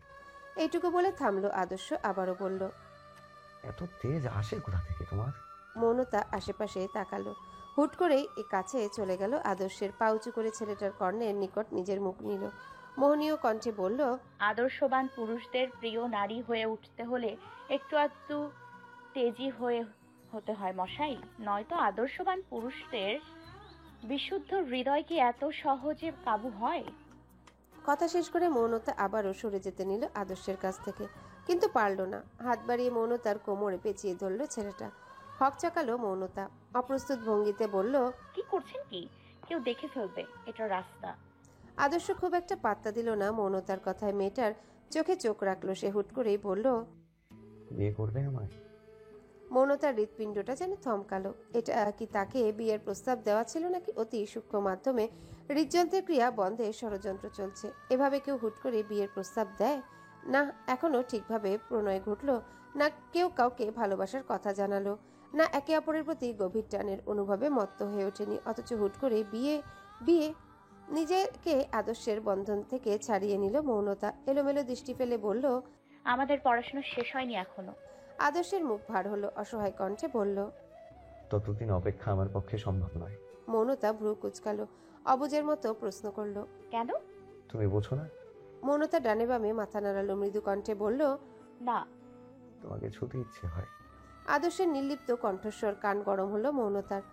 এইটুকু বলে থামলো আদর্শ, আবারও বলল, এত তেজ আসে কোথা থেকে তোমার? মৌনতা আশেপাশে তাকালো। হুট করেই কাছে চলে গেল আদর্শের, পা উঁচু করে ছেলেটার কর্ণের নিকট নিজের মুখ নিল। মোহনীয় কণ্ঠে বলল, আদর্শবান পুরুষদের প্রিয় নারী হয়ে উঠতে হলে একটু আধটু তেজি হতে হয় মশাই, নয়তো আদর্শবান পুরুষদের বিশুদ্ধ হৃদয় কি এত সহজে কাবু হয়? কথা শেষ করে মৌনতা আবারও সরে যেতে নিল আদর্শের কাছ থেকে, কিন্তু পারল না। হাত বাড়িয়ে মৌনতার কোমরে পেঁচিয়ে ধরল ছেলেটা। হকচকালো মৌনতা। অপ্রস্তুত ভঙ্গিতে বলল, কি করছেন কি? কেউ দেখে ফেলবে, এটা রাস্তা। আদর্শ খুব একটা পাত্তা দিল না মৌনতার কথায়। মেয়েটার চোখে চোখ রাখলো সে। হুট করেই বলল, বিয়ে করবে আমায়? মৌনতার হৃৎপিণ্ডটা যেন থমকালো। এটা কি তাকে বিয়ের প্রস্তাব দেওয়া ছিল, নাকি অতি সূক্ষ্ম মাধ্যমে হৃদযন্ত্রের ক্রিয়া বন্ধে ষড়যন্ত্র চলছে? এভাবে কেউ হুট করে বিয়ের প্রস্তাব দেয়? না এখনো ঠিকভাবে প্রণয় ঘটল, না কেউ কাউকে ভালোবাসার কথা জানালো, না একে অপরের প্রতি গভীর টানের অনুভবে মত্ত হয়ে ওঠেনি, অথচ হুট করে বিয়ে বিয়ে নিজেকে আদর্শের বন্ধন থেকে ছাড়িয়ে নিল মৌনতা। এলোমেলো দৃষ্টি ফেলে বলল, আমাদের পড়াশোনা শেষ হয়নি এখনো। আদর্শের মুখ ভার হলো, অসহায় কণ্ঠে বলল। ততদিন অপেক্ষা আমার পক্ষে সম্ভব নয়। মৌনতা ভ্রু কুচকালো, অবুজের মতো প্রশ্ন করলো, কেন? তুমি বোঝো না? মৌনতা ডানে বামে মাথা নাড়ালো, মৃদু কণ্ঠে বলল, না। তোমাকে ছুতে ইচ্ছে হয়। আদর্শের নির্লিপ্ত কণ্ঠস্বর কান গরম হলো মৌনতার।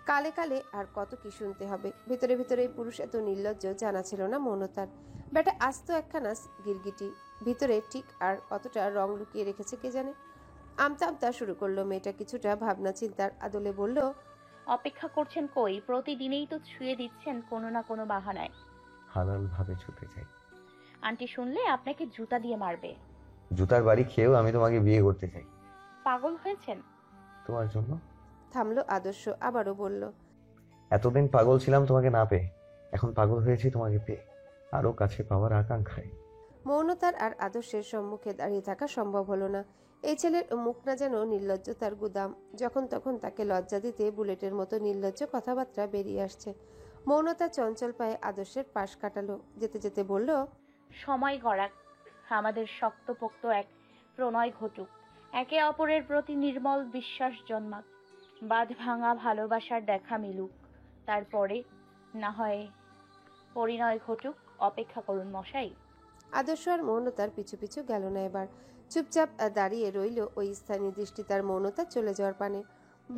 কালে কালে আর কত কি শুনতে হবে। ভিতরে ভিতরে এই পুরুষ এত নির্লজ্জ জানা ছিল না মৌনতার। বেটা আস্ত একখানা গিরগিটি, ভিতরে ঠিক আর কতটা রং লুকিয়ে রেখেছে কে জানে। আমতা আমতা শুরু করলো মেয়েটা কিছুটা ভাবনা চিন্তার আদলে বলল, অপেক্ষা করছেন কই? প্রতিদিনেই তো ছুঁয়ে দিচ্ছেন কোনো না কোনো বাহানায়। হালাল ভাবে ছুতে চাই। আন্টি শুনলে আপনাকে জুতা দিয়ে মারবে। জুতার বাড়ি খেয়েও আমি তোমাকে বিয়ে করতে চাই। পাগল হয়েছেন? তোমার জন্য। থামলো আদর্শ, আবারও বলল, এতদিন পাগল ছিলাম তোমাকে না পেয়ে, এখন পাগল হয়েছি তোমাকে পেয়ে, আরো কাছে পাওয়ার আকাঙ্ক্ষায়। মৌনতার আর আদর্শের সম্মুখে দাঁড়িয়ে থাকা সম্ভব হলো না। এই ছেলের মুখ না যেন নির্লজ্জতার গুদাম, যখন তখন তাকে লজ্জা দিতে বুলেটের মতো নির্লজ্জ কথাবার্তা বেরিয়ে আসছে। মৌনতা চঞ্চল পায়ে আদর্শের পাশ কাটালো, যেতে যেতে বলল, সময় গড়াক, আমাদের শক্তপোক্ত এক প্রণয় ঘটুক, একে অপরের প্রতি নির্মল বিশ্বাস জন্মাক, বাঁধ ভাঙা ভালোবাসার দেখা মিলুক, তারপরে না হয় পরিণয় ঘটুক। অপেক্ষা করুন মশাই। আদর্শ আর মৌনতার পিছু পিছু গেল না এবার। চুপচাপ দাঁড়িয়ে রইল ওই স্থানীয় দৃষ্টি তার মৌনতা চলে যাওয়ার পানে।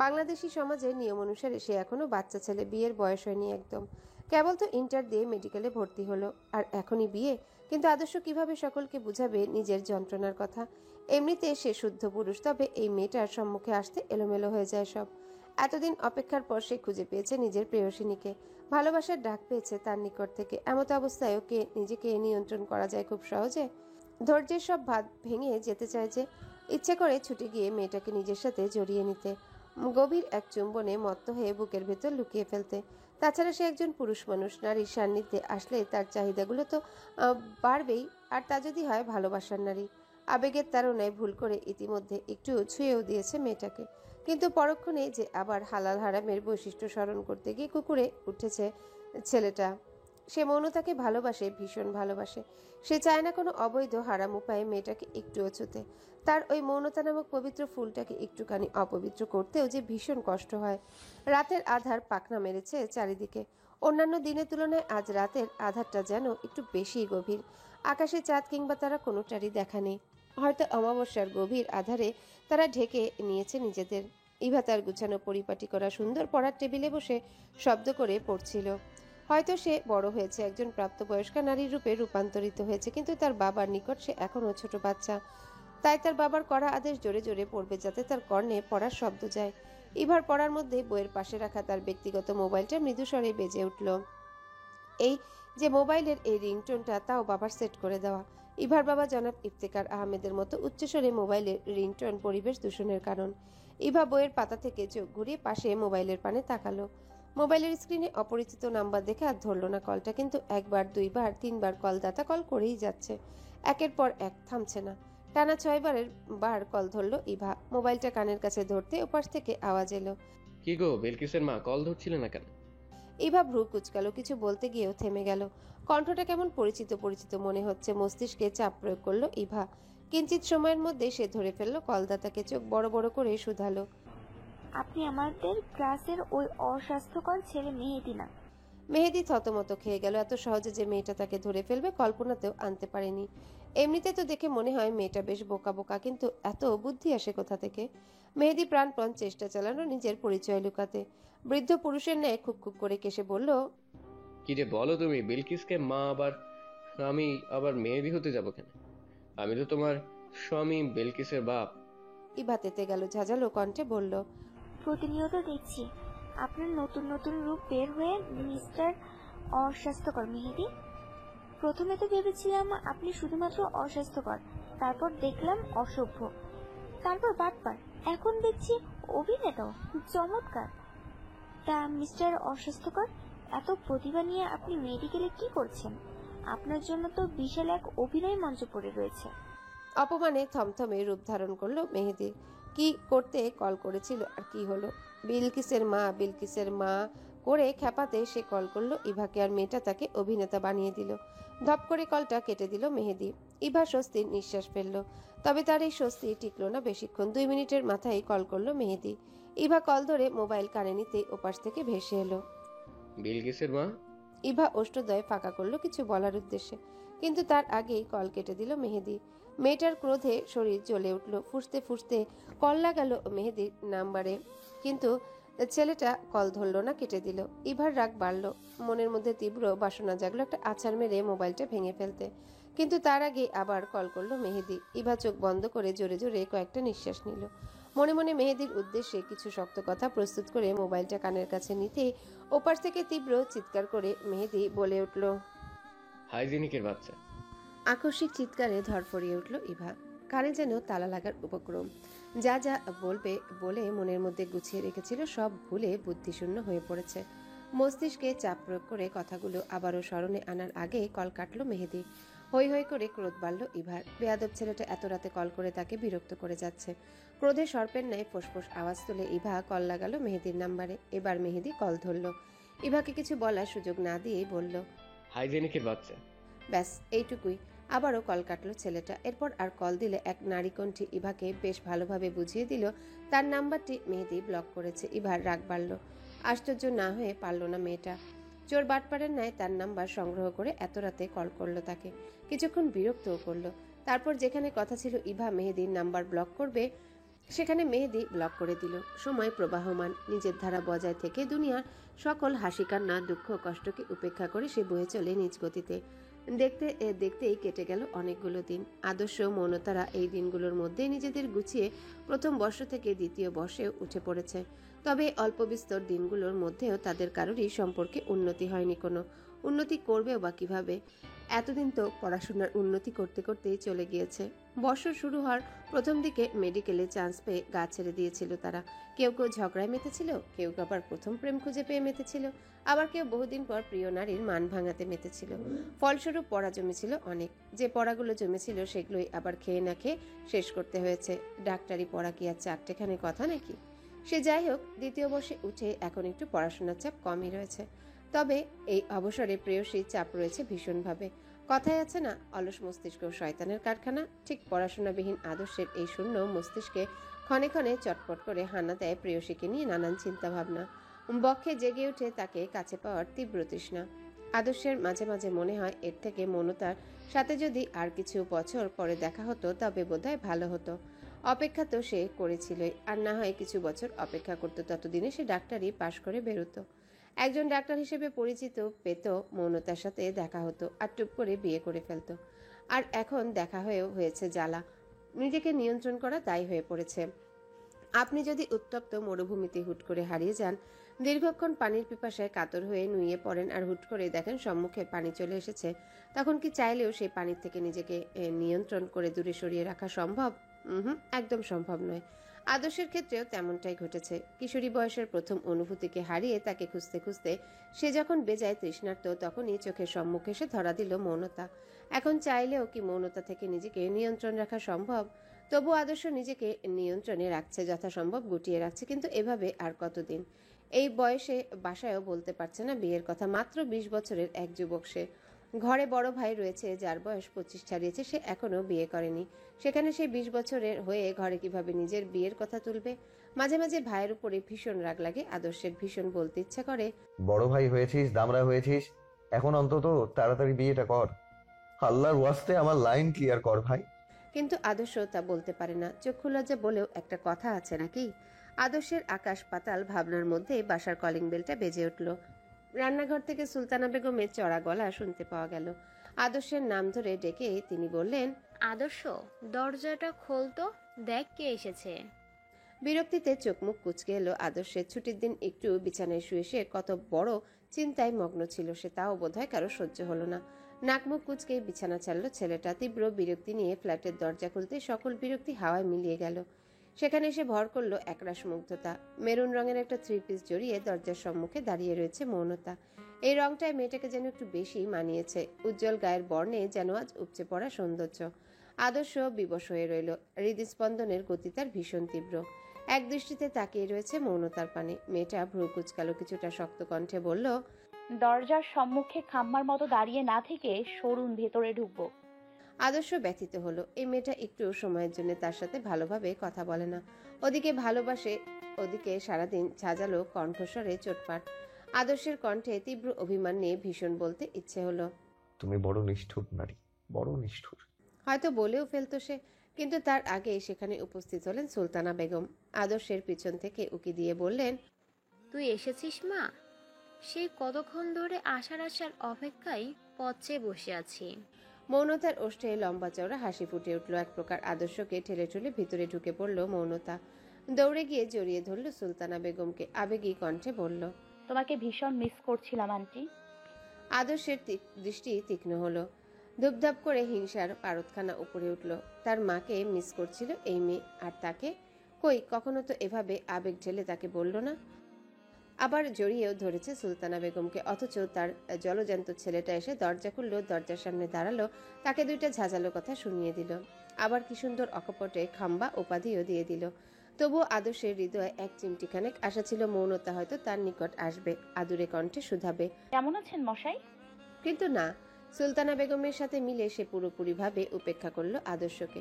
বাংলাদেশি সমাজের নিয়ম অনুসারে সে এখনো বাচ্চা ছেলে, বিয়ের বয়স হয়নি একদম। কেবল তো ইন্টার দিয়ে মেডিকেলে ভর্তি হলো, আর এখনই বিয়ে? কিন্তু আদর্শ কিভাবে সকলকে বুঝাবে নিজের যন্ত্রণার কথা? এমনিতে সে শুদ্ধ পুরুষ, তবে এই মেয়েটার সম্মুখে আসতে এলোমেলো হয়ে যায় সব। এতদিন অপেক্ষার পর সে খুঁজে পেয়েছে নিজের প্রেয়সিনীকে, ভালোবাসার ডাক পেয়েছে তার নিকট থেকে। এমত অবস্থায়ও কে নিজেকে নিয়ন্ত্রণ করা যায় খুব সহজে? ধৈর্যের সব ভাত ভেঙে যেতে চায় যে। ইচ্ছে করে ছুটে গিয়ে মেয়েটাকে নিজের সাথে জড়িয়ে নিতে, গভীর এক চুম্বনে মত্ত হয়ে বুকের ভেতর লুকিয়ে ফেলতে। তাছাড়া সে একজন পুরুষ মানুষ, নারীর সান্নিধ্যে আসলে তার চাহিদাগুলো তো বাড়বেই, আর তা যদি হয় ভালোবাসার নারী। আবেগের তাড়নায় ভুল করে ইতিমধ্যে একটু ছুঁয়েও দিয়েছে মেয়েটাকে, কিন্তু পরক্ষণে যে আবার হালাল হারামের বৈশিষ্ট্য স্মরণ করতে গিয়ে কুকুরে উঠেছে ছেলেটা। সে মৌনতাকে ভালোবাসে, ভীষণ ভালোবাসে। সে চায় না কোনো অবৈধ হারাম উপায়ে মেয়েটাকে একটুও ছুতে। তার ওই মৌনতা নামক পবিত্র ফুলটাকে একটুখানি অপবিত্র করতেও যে ভীষণ কষ্ট হয়। রাতের আধার পাখনা মেরেছে চারিদিকে। অন্যান্য দিনের তুলনায় আজ রাতের আধারটা যেন একটু বেশিই গভীর। আকাশে চাঁদ কিংবা তারা কোনোটারই দেখা নেই। হয়তো অমাবস্যার গভীর আধারে তারা ঢেকে নিয়েছে নিজেদের। ইভা তার গুছানো পরিপাটি করা সুন্দর পড়ার টেবিলে বসে শব্দ করে পড়ছিল। হয়তো সে বড় হয়েছে, একজন প্রাপ্তবয়স্কা নারীর রূপে রূপান্তরিত হয়েছে, কিন্তু তার বাবার নিকট সে এখনও ছোট বাচ্চা। তাই তার বাবার কড়া আদেশ জোরে জোরে পড়বে, যাতে তার কর্ণে পড়ার শব্দ যায়। ইভার পড়ার মধ্যে বইয়ের পাশে রাখা তার ব্যক্তিগত মোবাইলটা মৃদুস্বরে বেজে উঠল। এই যে মোবাইলের এই রিংটোনটা, তাও বাবার সেট করে দেওয়া। ইভার বাবা জনাব ইফতেখার আহমেদের মতো উচ্চস্বরে মোবাইলের রিংটোন পরিবেশ দূষণের কারণ। ইভা বইয়ের পাতা থেকে চোখ ঘুরিয়ে পাশে মোবাইলের পানে তাকালো। মোবাইলের স্ক্রিনে অপরিচিত নাম্বার দেখে আর ধরল না কলটা, কিন্তু একবার, দুইবার, তিনবার কলদাতা কল করেই যাচ্ছে, একের পর এক থামছে না। টানা 6 বার কল ধরলো ইভা। মোবাইলটা কানের কাছে ধরতে ওপাশ থেকে আওয়াজ এলো, কি গো বিলকিসের মা, কল ধরছিলে না কেন? ইভা ভ্রু কুচকালো, কিছু বলতে গিয়েও থেমে গেল। কণ্ঠটা কেমন পরিচিত পরিচিত মনে হচ্ছে। মস্তিষ্কে চাপ প্রয়োগ করলো ইভা। কিঞ্চিত সময়ের মধ্যে সে ধরে ফেললো কলদাতাকে। চোখ বড় বড় করে শুধালো, আপনি আমাদের ক্লাসের ওই অস্বাস্থ্যকর ছেলে মেহেদি না? মেহেদি থতমত খেয়ে গেল। এত সহজে যে মেয়েটা তাকে ধরে ফেলবে কল্পনাতেও আনতে পারেনি। এমনিতে তো দেখে মনে হয় মেয়েটা বেশ বোকা বোকা, কিন্তু এত বুদ্ধি আসে কোথা থেকে? মেহেদি প্রাণপণ চেষ্টা চালানো নিজের পরিচয় লুকাতে। বৃদ্ধ পুরুষের ন্যায় খুব খুব করে কেসে বলল, কি যে বলো তুমি বিলকিসকে মা, আবার আমি আবার মেহেদি হতে যাবো কেন? আমি তো তোমার স্বামী বিলকিসের বাপ। ইভা তেতে গেল, ঝাঁঝালো কণ্ঠে বলল, প্রতিনিয়ত দেখছি আপনার নতুন নতুন রূপ বের হয়ে মিস্টার অস্বাস্থ্যকর মেহেদি। প্রথমে তো ভেবেছিলাম আপনি শুধুমাত্র অস্বাস্থ্যকর, তারপর দেখলাম অসভ্য, তারপর বাটপার, এখন দেখছি অভিনেতাও। চমৎকার। তা মিস্টার অস্বাস্থ্যকর, এত প্রতিভা নিয়ে আপনি মেডিকেলে কি করছেন? আপনার জন্য তো বিশাল এক অভিনয় মঞ্চ পড়ে রয়েছে। অপমানে থমথমে রূপ ধারণ করলো মেহেদি। কি করতে কল করেছিল আর কি হলো? বিলকিসের মা করে খ্যাপাতে সে কল করলো ইভাকে, আর মেয়েটা তাকে অভিনেতা বানিয়ে দিল। ধপ করে কলটা কেটে দিল মেহেদি। ইভা স্বস্তির নিঃশ্বাস ফেলল। তবে তার এই স্বস্তি টিকলো না বেশিক্ষণ। 2 মিনিটের মাথায় কল করলো মেহেদি। ইভা কল ধরে মোবাইল কানে নিতে ওপাশ থেকে ভেসে এলো। বিলকিসের মা? ইভা অষ্টদয় ফাঁকা করলো কিছু বলার উদ্দেশ্যে, কিন্তু তার আগেই কল কেটে দিল মেহেদি। মেয়েটার ক্রোধে শরীর জ্বলে উঠল। ফুঁসতে ফুঁসতে কল লাগালো মেহেদির নাম্বারে, কিন্তু ছেলেটা কল ধরল না, কেটে দিল। ইভার রাগ বাড়ল, মনের মধ্যে তীব্র বাসনা জাগলো একটা আছাড় মেরে মোবাইলটা ভেঙে ফেলতে। কিন্তু তার আগে আবার কল করলো মেহেদি। ইভা চোখ বন্ধ করে জোরে জোরে কয়েকটা নিঃশ্বাস নিল। মনে মনে মেহেদির উদ্দেশ্যে কিছু শক্ত কথা প্রস্তুত করে মোবাইলটা কানের কাছে নিতেই ওপাশ থেকে তীব্র চিৎকার করে মেহেদি বলে উঠল, হাইজেনিকের বাচ্চা। আকস্মিক চিৎকারে ধরফরিয়ে উঠল ইভা। কানে যেন তালা লাগার উপক্রম। যা যা বলবে বলে মনের মধ্যে গুছিয়ে রেখেছিল সব ভুলে বুদ্ধিশূন্য হয়ে পড়েছে। মস্তিষ্কে চাপ প্রয়োগ করে কথাগুলো আবারও স্মরণে আনার আগে কল কাটল মেহেদি। হৈ হৈ করে ক্রোধ বাড়ল ইভার। বেয়াদব ছেলেটা এত রাতে কল করে তাকে বিরক্ত করে যাচ্ছে। ক্রোধে সর্পের ন্যায় ফোঁসফোঁস আওয়াজ তুলে ইভা কল লাগালো মেহেদির নাম্বারে। এবার মেহেদি কল ধরল। ইভাকে কিছু বলার সুযোগ না দিয়েই বলল, হাইজেনিকের বাচ্চা। ব্যাস এইটুকুই। আবারও কল কাটলো ছেলেটা। এরপর আর কল দিলে এক নারী কণ্ঠে ইভাকে বেশ ভালোভাবে বুঝিয়ে দিল তার নাম্বারটি মেহেদি ব্লক করেছে। ইভার রাগ বাড়ল। আশ্চর্য না হয়ে পারল না মেয়েটা। চোর বাটপাড়ের ন্যায় তার নাম্বার সংগ্রহ করে এত রাতে কল করলো তাকে। কিছুক্ষণ বিরক্তও করলো। তারপর যেখানে কথা ছিল ইভা মেহেদির নাম্বার ব্লক করবে, সেখানে মেহেদি ব্লক করে দিল। সময় প্রবাহমান। নিজের ধারা বজায় থেকে দুনিয়ার সকল হাসি কান্না দুঃখ কষ্টকে উপেক্ষা করে সে বয়ে চলে নিজ গতিতে। দেখতেই কেটে গেল অনেকগুলো দিন। আদর্শ মৌনতারা এই দিনগুলোর মধ্যে নিজেদের গুছিয়ে প্রথম বর্ষ থেকে দ্বিতীয় বর্ষেও উঠে পড়েছে। তবে অল্প বিস্তর দিনগুলোর মধ্যেও তাদের কারোরই সম্পর্কে উন্নতি হয়নি। কোনো উন্নতি করবেও বা কিভাবে? এতদিন তো পড়াশোনার উন্নতি করতে করতেই চলে গিয়েছে। বর্ষ শুরু হওয়ার প্রথম দিকে মেডিকেলে চান্স পেয়ে গা ছেড়ে দিয়েছিল তারা। কেউ কেউ ঝগড়ায় মেতেছিল, কেউ আবার প্রথম প্রেম খুঁজে পেয়ে মেতেছিল, আবার কেউ বহুদিন পর প্রিয় নারীর মান ভাঙাতে মেতেছিল। ফলস্বরূপ পড়া জমেছিল অনেক। যে পড়াগুলো জমেছিল সেগুলোই আবার খেয়ে না খেয়ে শেষ করতে হয়েছে। ডাক্তারি পড়া কি আর চারটেখানে কথা নাকি? সে যাই হোক, দ্বিতীয় বর্ষে উঠে এখন একটু পড়াশোনার চাপ কমই রয়েছে। তবে এই অবসরে প্রেয়সীর চাপ রয়েছে ভীষণভাবে। কথায় আছে না, অলস মস্তিষ্ক শয়তানের কারখানা। ঠিক পড়াশোনাবিহীন আদর্শের এই শূন্য মস্তিষ্কে ক্ষণে ক্ষণে চটপট করে হানা দেয় প্রেয়সীকে নিয়ে নানান চিন্তা ভাবনা। বক্ষে জেগে ওঠে তাকে কাছে পাওয়ার তীব্র তৃষ্ণা। আদর্শের মাঝে মাঝে মনে হয় এর থেকে মনতার সাথে যদি আর কিছু বছর পরে দেখা হতো তবে বোধহয় ভালো হতো। অপেক্ষা তো সে করেছিলই, আর না হয় কিছু বছর অপেক্ষা করতো। ততদিনে সে ডাক্তারি পাশ করে বেরোতো, একজন ডাক্তার হিসেবে পরিচিত পেত, মৌনতার সাথে দেখা হতো, আর টুপ করে বিয়ে করে ফেলতো। আর এখন দেখা হয়েছে জ্বালা। নিজেকে নিয়ন্ত্রণ করা দায়ী হয়ে পড়েছে। আপনি যদি উত্তপ্ত মরুভূমিতে হুট করে হারিয়ে যান, দীর্ঘক্ষণ পানির পিপাসায় কাতর হয়ে নুয়ে পড়েন, আর হুট করে দেখেন সম্মুখে পানি চলে এসেছে, তখন কি চাইলেও সেই পানির থেকে নিজেকে নিয়ন্ত্রণ করে দূরে সরিয়ে রাখা সম্ভব? একদম সম্ভব নয়। আদর্শের ক্ষেত্রেও তেমনটাই ঘটেছে। কিশোরী বয়সের প্রথম অনুভূতিকে হারিয়ে তাকে খুঁজতে খুঁজতে সে যখন বেজায় তৃষ্ণার্ত, তখনই চোখের সম্মুখে এসে ধরা দিল মৌনতা। এখন চাইলেও কি মৌনতা থেকে নিজেকে নিয়ন্ত্রণ রাখা সম্ভব? তবু আদর্শ নিজেকে নিয়ন্ত্রণে রাখছে, যথাসম্ভব গুটিয়ে রাখছে, কিন্তু এভাবে আর কতদিন? এই বয়সে বাসায়ও বলতে পারছে না বিয়ের কথা। মাত্র 20 বছরের এক যুবক সে। ঘরে বড় ভাই রয়েছে যার বয়স 25 ছাড়িয়েছে, সে এখনো বিয়ে করেনি। সেখানে সে 20 বছরের হয়ে ঘরে কিভাবে নিজের বিয়ের কথা তুলবে? মাঝে মাঝে ভাইয়ের উপরে ভীষণ রাগ লাগে আদর্শের। ভীষণ বলতে ইচ্ছা করে, বড় ভাই হয়েছিস, দামড়া হয়েছিস, এখন অন্তত তাড়াতাড়ি বিয়েটা কর। আল্লাহর ওয়াস্তে আমার লাইন ক্লিয়ার কর ভাই। কিন্তু আদর্শ তা বলতে পারে না। চক্ষু লজ্জা বলেও একটা কথা আছে নাকি? আদর্শের আকাশ পাতাল ভাবনার মধ্যে বাসার কলিং বেলটা বেজে উঠল। রান্নাঘর থেকে সুলতানা বেগমের চড়া গলা শুনতে পাওয়া গেল। আদর্শের নাম ধরে ডেকে তিনি বললেন, আদর্শ, দরজাটা খোল তো, দেখ কে এসেছে। বিরক্তিতে চোখ মুখ কুঁচকে এলো আদর্শের। ছুটির দিন একটু বিছানায় শুয়ে সে কত বড় চিন্তায় মগ্ন ছিল সে, তাও বোধহয় কারো সহ্য হলো না। নাক মুখ কুঁচকে বিছানা ছাড়লো ছেলেটা। তীব্র বিরক্তি নিয়ে ফ্ল্যাটের দরজা খুলতে সকল বিরক্তি হাওয়ায় মিলিয়ে গেল। সেখানে এসে ভর করলো একরাশ মুগ্ধতা। মেরুন রঙের একটা 3 পিস জড়িয়ে দরজার সম্মুখে দাঁড়িয়ে রয়েছে মৌনতা। এই রংটায় মেয়েটাকে যেন একটু বেশি মানিয়েছে। উজ্জ্বল গায়ের বর্ণে যেন আজ উপচে পড়া সৌন্দর্য। আদর্শ বিবশ হয়ে রইল। হৃদস্পন্দনের গতি তার ভীষণ তীব্র। এক দৃষ্টিতে তাকিয়ে রয়েছে মৌনতার পানে। মেয়েটা ভ্রু কুচকালো, কিছুটা শক্ত কণ্ঠে বলল, দরজার সম্মুখে খাম্মার মতো দাঁড়িয়ে না থেকে সরুন, ভেতরে ঢুকবো। আদর্শ ব্যথিত হলো। এই মেয়েটা একটু সময়ের জন্য তার সাথে ভালোভাবে কথা বলে না। ওদিকে ভালোবাসে, ওদিকে সারাদিন ঝাঁঝালো কণ্ঠস্বরে চোটপাট। আদর্শের কণ্ঠে তীব্র অভিমান নিয়ে ভীষণ বলতে ইচ্ছে হলো, তুমি বড় নিষ্ঠুর নারী, বড় নিষ্ঠুর। হয়তো বলেও ফেলতো সে, কিন্তু তার আগে সেখানে উপস্থিত হলেন সুলতানা বেগম। আদর্শের পিছন থেকে উকি দিয়ে বললেন, তুই এসেছিস মা? সেই কতক্ষণ ধরে আসার অপেক্ষায় পথে বসে আছি। মৌনতার ওষ্ঠে লম্বা চওড়া হাসি ফুটে উঠল এক প্রকার। আদর্শকে ঠেলে ঠুলে ভিতরে ঢুকে পড়ল মৌনতা। দৌড়ে গিয়ে জড়িয়ে ধরল সুলতানা বেগমকে। আবেগী কণ্ঠে বলল, তোমাকে ভীষণ মিস করছিলাম আন্টি। আদর্শের দৃষ্টি তীক্ষ্ণ হলো। ধুপধাপ করে হিংসার পারতখানা উপরে উঠল। তার মাকে মিস করছিল এই মেয়ে, আর তাকে কই কখনো তো এভাবে আবেগ ঢেলে তাকে বলল না। আবার জড়িয়েও ধরেছে সুলতানা বেগমকে, অথচ তার জলজান্ত ছেলেটা এসে দরজা খুলল, দরজার সামনে দাঁড়ালো, তাকে দুইটা ঝাঁঝালো কথা শুনিয়ে দিল। আবার কি সুন্দর অকপটে খাম্বা উপাধিও দিয়ে দিল। তবুও আদর্শের হৃদয়ে এক চিমটিখানেক আশা ছিল মৌনতা হয়তো তার নিকট আসবে, আদুরে কণ্ঠে শুধাবে, কেমন আছেন মশাই? কিন্তু না। সুলতানা বেগমের সাথে মিলে সে পুরোপুরিভাবে উপেক্ষা করলো আদর্শকে।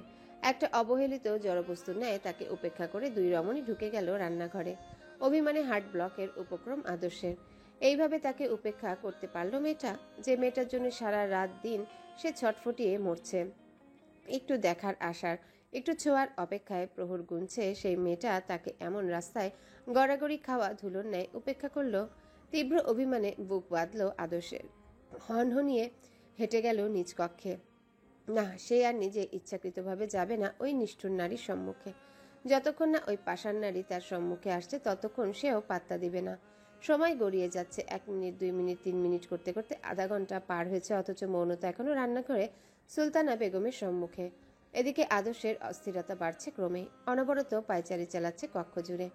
একটা অবহেলিত জড়বস্তুর ন্যায় তাকে উপেক্ষা করে দুই রমণী ঢুকে গেল রান্নাঘরে। অভিমানে হার্ট ব্লকের উপক্রম আদর্শের। এইভাবে তাকে উপেক্ষা করতে পারলো মেয়েটা, যে মেয়েটার জন্য সারা রাত দিন সে ছটফটিয়ে মরছে। একটু দেখার আশার, একটু ছোঁয়ার অপেক্ষায় প্রহর গুনছে সেই মেয়েটা তাকে এমন রাস্তায় গড়াগড়ি খাওয়া ধুলোর ন্যায় উপেক্ষা করলো। তীব্র অভিমানে বুক বাঁধল আদর্শের। হনহনিয়ে হেঁটে গেল নিজ কক্ষে। না, সে আর নিজে ইচ্ছাকৃতভাবে যাবে না ওই নিষ্ঠুর নারীর সম্মুখে। যতক্ষণ না ওই পাষাণ নারী তার সম্মুখে আসছে ততক্ষণ সেও পাত্তা দিবে না। সময় গড়িয়ে যাচ্ছে। 1 মিনিট, 2 মিনিট, 3 মিনিট করতে করতে আধা ঘন্টা পার হয়েছে, অথচ মৌনতা এখনো রান্না করে সুলতানা বেগমের সম্মুখে। এদিকে আদর্শের অস্থিরতা বাড়ছে ক্রমেই। অনবরত পায়চারি চালাচ্ছে কক্ষ জুড়ে।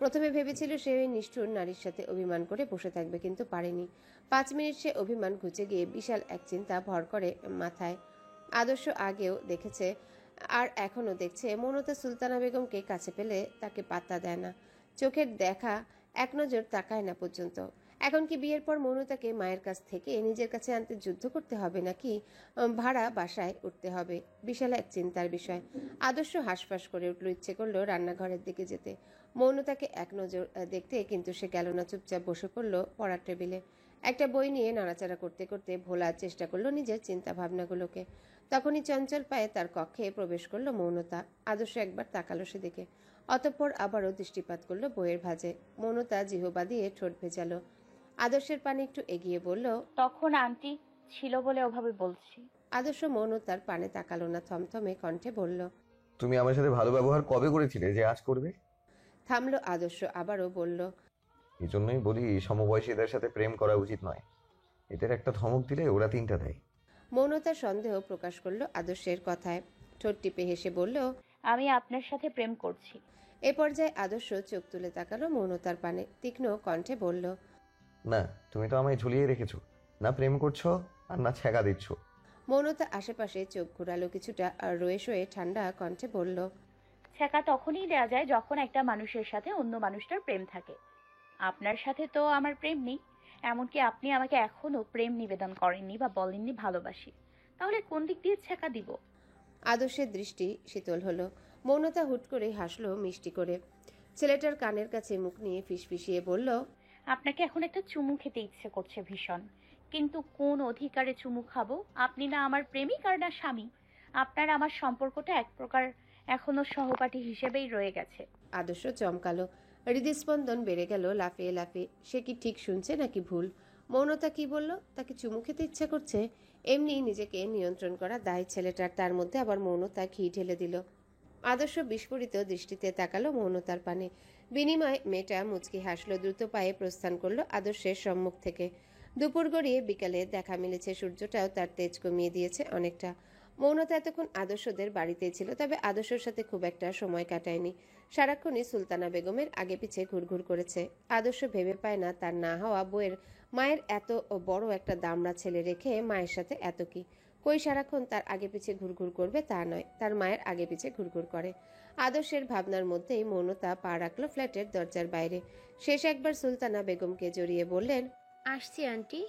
প্রথমে ভেবেছিল সে ওই নিষ্ঠুর নারীর সাথে অভিমান করে বসে থাকবে, কিন্তু পারেনি। 5 মিনিট সে অভিমান ঘুচে গিয়ে বিশাল এক চিন্তা ভর করে মাথায়। আদর্শ আগেও দেখেছে আর এখনো দেখছে মৌনতা সুলতানা বেগমকে কাছে পেলে তাকে পাত্তা দেয় না, চোখের দেখা এক নজর তাকায় না পর্যন্ত। এখন কি বিয়ের পর মৌনতাকে মায়ের কাছ থেকে নিজের কাছে আনতে যুদ্ধ করতে হবে, নাকি ভাড়া বাসায় উঠতে হবে? বিশাল এক চিন্তার বিষয়। আদর্শ হাঁসফাঁস করে উঠল, ইচ্ছে করলো রান্নাঘরের দিকে যেতে, মৌনতাকে এক নজর দেখতে, কিন্তু সে গেল না। চুপচাপ বসে পড়লো পড়ার টেবিলে। একটা বই নিয়ে নাড়াচাড়া করতে করতে ভোলার চেষ্টা করলো নিজের চিন্তা ভাবনাগুলোকে। তখনই চঞ্চল পায়ে তার কক্ষে প্রবেশ করলো মৌনতা। আদর্শ একবার তাকালো সেদিকে, অতঃপর আবারও দৃষ্টিপাত করলো বইয়ের ভাঁজে। মৌনতা জিহ্বা দিয়ে ঠোঁট ভেজালো। আদর্শের পানে একটু এগিয়ে বলল, তখন আন্টি ছিল বলে ওভাবে বলছি। আদর্শ মৌনতার পানে তাকালো না, থমথমে কণ্ঠে বলল, তুমি আমার সাথে ভালো ব্যবহার কবে করেছিলে যে আজ করবে? থামলো আদর্শ, আবারও বলল, এই জন্যই বলি সমবয়সীদের সাথে প্রেম করা উচিত নয়। এদের একটা ধমক দিলে ওরা 3টা দেয়। মৌনতার সন্দেহ প্রকাশ করলো আদর্শের কথায়। ঠোঁট টিপে হেসে বলল, আমি আপনার সাথে প্রেম করছি। এ পর্যায়ে আদর্শ চোখ তুলে তাকালো মৌনতার পানে, তীক্ষ্ণ কণ্ঠে বলল, না, তুমি তো আমায় ঝুলিয়ে রেখেছো, না প্রেম করছো আর না ছ্যাঁকা দিচ্ছ। মৌনতা আশেপাশে চোখ ঘুরালো কিছুটা, আর রয়ে শোয়ে ঠান্ডা কণ্ঠে বলল, ছ্যাঁকা তখনই দেয়া যায় যখন একটা মানুষের সাথে অন্য মানুষটার প্রেম থাকে। আপনার সাথে তো আমার প্রেম নেই, এমনকি আপনি আমাকে এখনো প্রেম নিবেদন করেননি বা বলেননি ভালোবাসি। তাহলে কোন দিক দিয়ে ছ্যাঁকা দিব? আদর্শের দৃষ্টি শীতল হলো। মৌনতা হুট করে হাসলো মিষ্টি করে। ছেলেটার কানের কাছে মুখ নিয়ে ফিসফিসিয়ে বলল, আপনাকে এখন একটা চুমু খেতে ইচ্ছে করছে ভীষণ, কিন্তু কোন অধিকারে চুমু খাবো? আপনি না আমার প্রেমিক আর না স্বামী। আপনার আমার সম্পর্কটা এক প্রকার এখনো সহপাঠী হিসেবেই রয়ে গেছে। আদর্শ চমকালো। হৃদস্পন্দন বেড়ে গেল লাফিয়ে লাফিয়ে। সে কি ঠিক শুনছে নাকি ভুল? মৌনতা কি বলল? তাকে চুমু খেতে ইচ্ছা করছে? এমনি নিজেকে নিয়ন্ত্রণ করা দায় ছেলেটার, তার মধ্যে আবার মৌনতা ঘি ঢেলে দিল। আদর্শ বিস্ফোরিত দৃষ্টিতে তাকালো মৌনতার পানে। বিনিময়ে মেয়েটা মুচকি হাসলো, দ্রুত পায়ে প্রস্থান করলো আদর্শের সম্মুখ থেকে। দুপুর গড়িয়ে বিকালে দেখা মিলেছে, সূর্যটাও তার তেজ কমিয়ে দিয়েছে অনেকটা। মৌনতা এতক্ষণ আদর্শদের বাড়িতেই ছিল, তবে আদর্শের সাথে খুব একটা সময় কাটায়নি। সারাক্ষণই সুলতানা বেগমের আগে পিছে ঘুরঘুর করেছে। আদর্শ ভেবে পায় না তার না হওয়া বউয়ের মায়ের এত বড় একটা দামড়া ছেলে রেখে মায়ের সাথে এত কি। কই সারাক্ষণ তার আগে পিছে ঘুরঘুর করবে তা নয়, তার মায়ের আগে পিছে ঘুরঘুর করে। আদর্শের ভাবনার মধ্যেই মৌনতা পা রাখলো ফ্ল্যাটের দরজার বাইরে। শেষ একবার সুলতানা বেগমকে জড়িয়ে বললেন, আসছি আন্টি।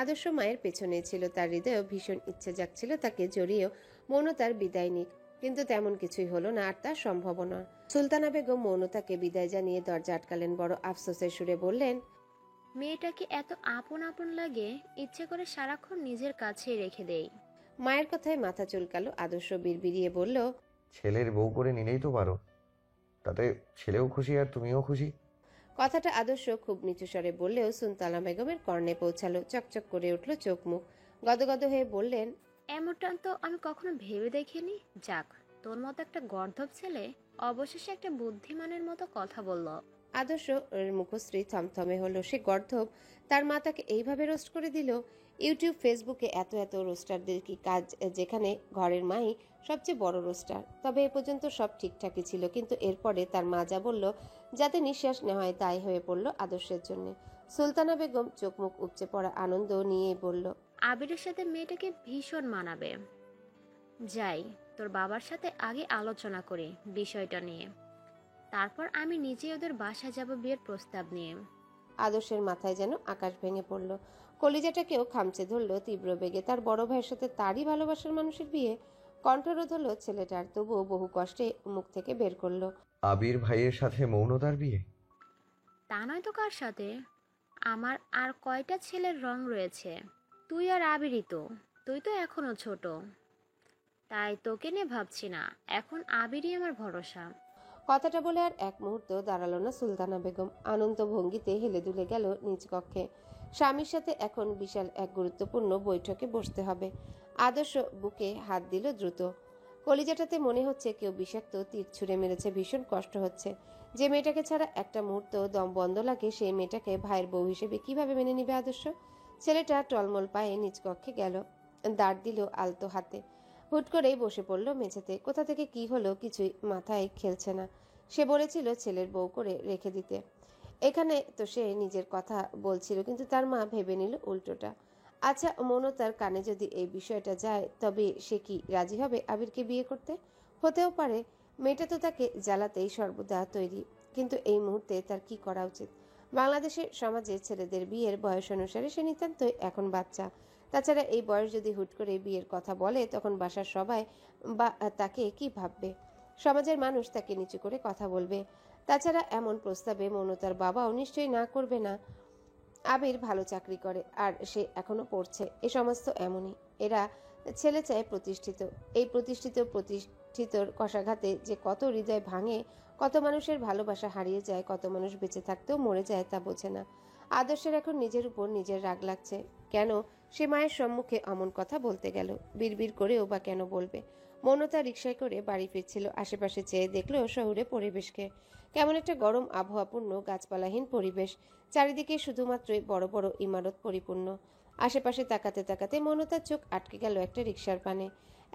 আদর্শ মায়ের পেছনে ছিল, তার হৃদয়েও ভীষণ ইচ্ছে জাগছিল তাকে জড়িয়েও মৌনতার বিদায় নিক, কিন্তু তেমন কিছুই হলো না, আর তা সম্ভব না। সুলতানা বেগম মৌনতাকে বিদায় জানিয়ে দরজা আটকালেন, বড় আফসোসের সুরে বললেন, মেয়েটাকে এত আপন আপন লাগে, ইচ্ছে করে সারাক্ষণ নিজের কাছেই রেখে দেই। মায়ের কথায় মাথা চুলকালো আদর্শ, বিড়বিড়িয়ে বলল, ছেলের বউ করে নিলেই তো পারো, তাতে ছেলেও খুশি আর তুমিও খুশি। কথাটা আদর্শ খুব নিচু স্বরে বললেও সুলতানা বেগমের কর্ণে পৌঁছালো। চকচক করে উঠল চোখ মুখ, গদগদ হয়ে বললেন, এমনটা তো আমি কখনো ভেবে দেখিনি। যাক, তোর মতো একটা গর্ধব ছেলে অবশেষে একটা বুদ্ধিমানের মতো কথা বলল। আদর্শ মুখশ্রী থমথমে হলো। সে গর্ধব, তার মা তাকে এইভাবে রোস্ট করে দিল। ইউটিউব ফেসবুকে এত এত রোস্টারদের কি কাজ, যেখানে ঘরের মাই সবচেয়ে বড় রোস্টার। তবে এ পর্যন্ত সব ঠিকঠাকই ছিল, কিন্তু এরপরে তার মা যা বলল, যাতে নিঃশ্বাস নেওয়া হয় তাই হয়ে পড়ল আদর্শের জন্য। সুলতানা বেগম চোখ মুখ উপচে পড়া আনন্দ নিয়ে বলল, আবিরের সাথে মেয়েটাকে ভীষণ মানাবে। যাই, তোর বাবার সাথে আগে আলোচনা করি বিষয়টা নিয়ে, তারপর আমি নিজেই ওদের বাসায় যাব বিয়ের প্রস্তাব নিয়ে। আদর্শের মাথায় যেন আকাশ ভেঙে পড়ল, কলিজাটাকেও খামচে ধরল তীব্র বেগে। তার বড় ভাইয়ের সাথে তারই ভালোবাসার মানুষের বিয়ে, কণ্ঠরোধ হলো ছেলেটার, তবুও বহু কষ্টে মুখ থেকে বের করলো, আবির ভাইয়ের সাথে মৌনতার বিয়ে? তা নয় তো কার সাথে? আমার আর কয়টা ছেলের রং রয়েছে? তুই আর আবিরই তো। তুই তো এখনো ছোট, তাই তোকে নিয়ে ভাবছি না, এখন আবিরই আমার ভরসা। কথাটা বলে আর এক মুহূর্ত দাঁড়ালো না সুলতানা বেগম। আনন্দ ভঙ্গিতে হেলে দুলে গেল নিজ কক্ষে। স্বামীর সাথে এখন বিশাল এক গুরুত্বপূর্ণ বৈঠকে বসতে হবে। আদর্শ বুকে হাত দিল দ্রুত। কলিজাটাতে মনে হচ্ছে কেউ বিষাক্ত তীর ছুঁড়ে মেরেছে, ভীষণ কষ্ট হচ্ছে। যে মেয়েটাকে ছাড়া একটা মুহূর্ত দম বন্ধ লাগে, সেই মেয়েটাকে ভাইয়ের বউ হিসেবে কিভাবে মেনে নিবে আদর্শ? ছেলেটা টলমল পায়ে নিজ কক্ষে গেল, দাঁড় দিল আলতো হাতে। হুট করেই বসে পড়ল মেঝেতে। কোথা থেকে কি হলো কিছুই মাথায় খেলছে না। সে বলেছিল ছেলের বউ করে রেখে দিতে, এখানে তো সে নিজের কথা বলছিল, কিন্তু তার মা ভেবে নিল উল্টোটা। আচ্ছা, মৌনতার কানে যদি এই বিষয়টা যায়, তবে সে কি রাজি হবে আবিরকে বিয়ে করতে? হতেও পারে। মেয়েটা তো তাকে জ্বালাতেই সর্বদা তৈরি, কিন্তু এই মুহূর্তে তার কি করা উচিত? বাংলাদেশের সমাজে ছেলেদের বিয়ের বয়স অনুসারে সে নিতান্তই এখন বাচ্চা। তাছাড়া এই বয়স যদি হুট করে বিয়ের কথা বলে, তখন বাসার সবাই বা তাকে কি ভাববে? সমাজের মানুষ তাকে নিচু করে কথা বলবে। তাছাড়া এমন প্রস্তাবে মৌনতার বাবাও নিশ্চয়ই না করবে না। আবির ভালো চাকরি করে, আর সে এখনো পড়ছে। এ সমাজ তো এমনই, এরা ছেলে চায় প্রতিষ্ঠিত। এই প্রতিষ্ঠিতর কষাঘাতে যে কত হৃদয় ভাঙে, কত মানুষের ভালোবাসা হারিয়ে যায়, কত মানুষ বেঁচে থাকতেও মরে যায়, তা বোঝে না। আদর্শের এখন নিজের উপর নিজের রাগ লাগছে। কেন সে মায়ের সম্মুখে অমন কথা বলতে গেল? বিড়বিড় করেও বা কেন বলবে? মৌনতা রিকশায় করে বাড়ি ফিরছিল। আশেপাশে চেয়ে দেখলো শহুরে পরিবেশকে। কেমন একটা গরম আবহাওয়াপূর্ণ গাছপালাহীন পরিবেশ, চারিদিকে শুধুমাত্রই বড় বড় ইমারত পরিপূর্ণ। আশেপাশে তাকাতে তাকাতে মৌনতার চোখ আটকে গেল একটা রিকশার পানে।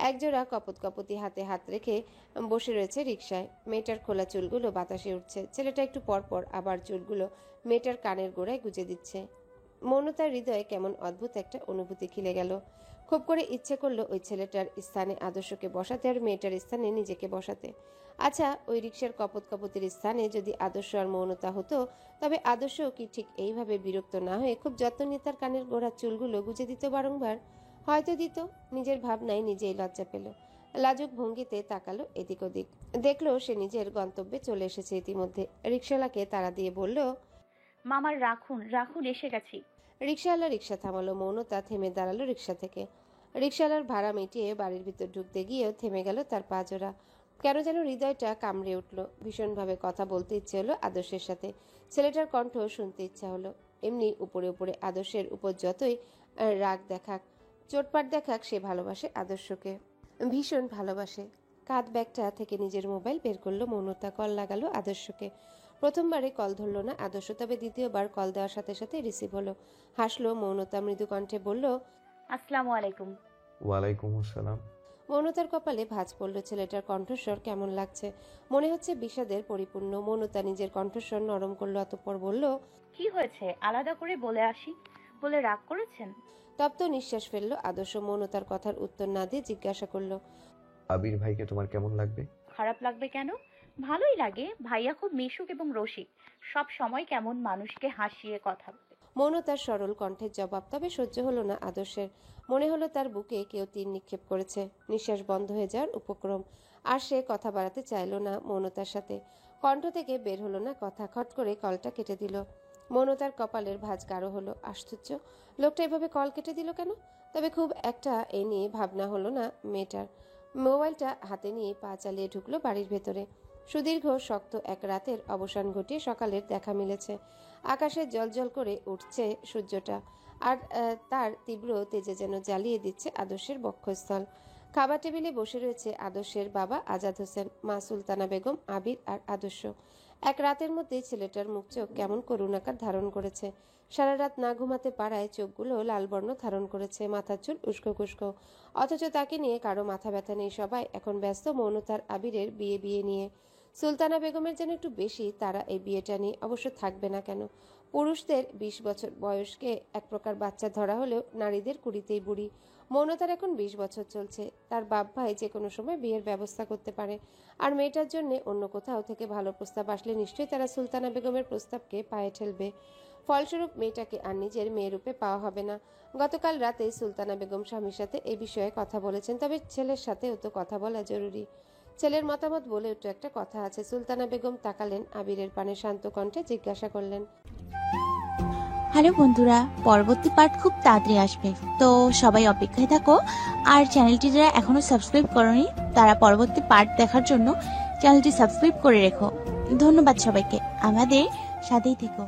একজোড়া কপত কপতি হাতে হাত রেখে বসে রয়েছে রিকশায়। মেয়েটার খোলা চুলগুলো বাতাসে উঠছে। ছেলেটা একটু পরপর আবার চুলগুলো মেয়েটার কানের গোড়ায় গুজে দিচ্ছে। মৌনতার হৃদয়ে কেমন অদ্ভুত একটা অনুভূতি খিলে গেল। খুব করে ইচ্ছে করলো ওই ছেলেটার স্থানে আদর্শকে বসাতে, আর মেয়েটার স্থানে নিজেকে বসাতে। আচ্ছা, ওই রিকশার কপত কপতির স্থানে যদি আদর্শ আর মৌনতা হতো, তবে আদর্শও কি ঠিক এইভাবে বিরক্ত না হয়ে খুব যত্ন নিয়ে তার কানের গোড়ার চুলগুলো গুজে দিত বারংবার? হয়তো দিত। নিজের ভাবনায় নিজেই লজ্জা পেল। লাজুক ভঙ্গিতে তাকালো এদিক ওদিক। দেখলো সে নিজের গন্তব্যে চলে এসেছে ইতিমধ্যে। রিকশাওয়ালাকে তাড়া দিয়ে বলল, মামার রাখুন রাখুন, এসে গেছি। রিকশাওয়ালা রিকশা থামালো। মৌনতা থেমে দাঁড়ালো রিকশা থেকে। রিকশাওয়ালার ভাড়া মিটিয়ে বাড়ির ভিতর ঢুকতে গিয়েও থেমে গেল তার পা জোড়া। কেন যেন হৃদয়টা কামড়ে উঠল। ভীষণভাবে কথা বলতে ইচ্ছে হলো আদর্শের সাথে। ছেলেটার কণ্ঠ শুনতে ইচ্ছা হলো। এমনি উপরে উপরে আদর্শের উপর যতই রাগ দেখাক, চোটপাট দেখাক সে ভালোবাসে আদর্শকে, ভীষণ ভালোবাসে। কাঁধ ব্যাগটা থেকে নিজের মোবাইল বের করলো মৌনতা। কল লাগালো আদর্শকে। প্রথমবারে কল ধরল না আদর্শ, তবে দ্বিতীয়বার কল দেওয়ার সাথে সাথে রিসিভ হলো। হাসলো মৌনতা, মৃদু কণ্ঠে বলল, আসসালামু আলাইকুম। ওয়ালাইকুম আসসালাম। মৌনতার কপালে ভাঁজ পড়ল। ছেলেটার কণ্ঠস্বর কেমন লাগছে, মনে হচ্ছে বিষাদের পরিপূর্ণ। মৌনতা নিজের কণ্ঠস্বর নরম করলো, অতঃপর বলল, কি হয়েছে আলাদা করে বলে আসি বলে রাগ করেছেন? তপ্ত নিঃশ্বাস ফেললো আদর্শ। মৌনতার কথার উত্তর না দিয়ে জিজ্ঞাসা করলো, আবির ভাইকে তোমার কেমন লাগবে? খারাপ লাগবে কেন? ভালোই লাগে। ভাইয়া খুব মিশুক এবং রসিক, সব সময় কেমন মানুষকে হাসিয়ে কথা বলে। মৌনতার সরল কণ্ঠের জবাব তবে সহ্য হলো না আদর্শের। মনে হলো তার বুকে কেউ তীর নিক্ষেপ করেছে। নিঃশ্বাস বন্ধ হয়ে যাওয়ার উপক্রম। আর সে কথা বাড়াতে চাইল না মৌনতার সাথে। কণ্ঠ থেকে বের হলো না কথা। খট করে কলটা কেটে দিল। মৌনতার কপালের ভাঁজ গাঢ় হলো। আশ্চর্য, লোকটা এভাবে কল কেটে দিল কেন? তবে খুব একটা এ নিয়ে ভাবনা হলো না মেয়েটার। মোবাইলটা হাতে নিয়ে পা চালিয়ে ঢুকলো বাড়ির ভেতরে। সুদীর্ঘ শক্ত এক রাতের অবসান ঘটিয়ে সকালের দেখা মিলেছে। আকাশে জ্বলজ্বল করে উঠছে সূর্যটা, আর তার তীব্র তেজে যেন জ্বালিয়ে দিচ্ছে আদর্শের বক্ষস্থল। খাবার টেবিলে বসে রয়েছে আদর্শের বাবা আজাদ হোসেন, মা সুলতানা বেগম, আবির আর আদর্শ। এক রাতের মধ্যে ছেলেটার মুখ চোখ কেমন করুণাকার ধারণ করেছে। সারা রাত না ঘুমাতে পারায় চোখগুলো লালবর্ণ ধারণ করেছে, মাথার চুল উস্কো খুস্কো। অথচ তাকে নিয়ে কারো মাথা ব্যথা নেই। সবাই এখন ব্যস্ত মৌনতার আবিরের বিয়ে নিয়ে। সুলতানা বেগমের যেন একটু বেশি তারা এই বিয়েটা নিয়ে। অবশ্য থাকবে না কেন? পুরুষদের 20 বছর বয়সকে এক প্রকার বাচ্চা ধরা হলেও নারীদের 20তেই বুড়ি। মৌনতার এখন 20 বছর চলছে। তার বাপ ভাই যে কোনো সময় বিয়ের ব্যবস্থা করতে পারে। আর মেয়েটার জন্য অন্য কোথাও থেকে ভালো প্রস্তাব আসলে নিশ্চয়ই তারা সুলতানা বেগমের প্রস্তাবকে পায়ে ঠেলবে। ফলস্বরূপ মেয়েটাকে আর নিজের মেয়েরূপে পাওয়া হবে না। গতকাল রাতে সুলতানা বেগম স্বামীর সাথে এই বিষয়ে কথা বলেছেন, তবে ছেলের সাথেও তো কথা বলা জরুরি। ছেলের মতামত বলে একটু একটা কথা আছে। সুলতানা বেগম তাকালেন আবিরের পানে, শান্ত কণ্ঠে জিজ্ঞাসা করলেন, হ্যালো বন্ধুরা, পরবর্তী পার্ট খুব তাড়াতাড়ি আসবে, তো সবাই অপেক্ষায় থাকো। আর চ্যানেলটি যারা এখনো সাবস্ক্রাইব করোনি তারা পরবর্তী পার্ট দেখার জন্য চ্যানেলটি সাবস্ক্রাইব করে রেখো। ধন্যবাদ সবাইকে, আমাদের সাথেই থেকো।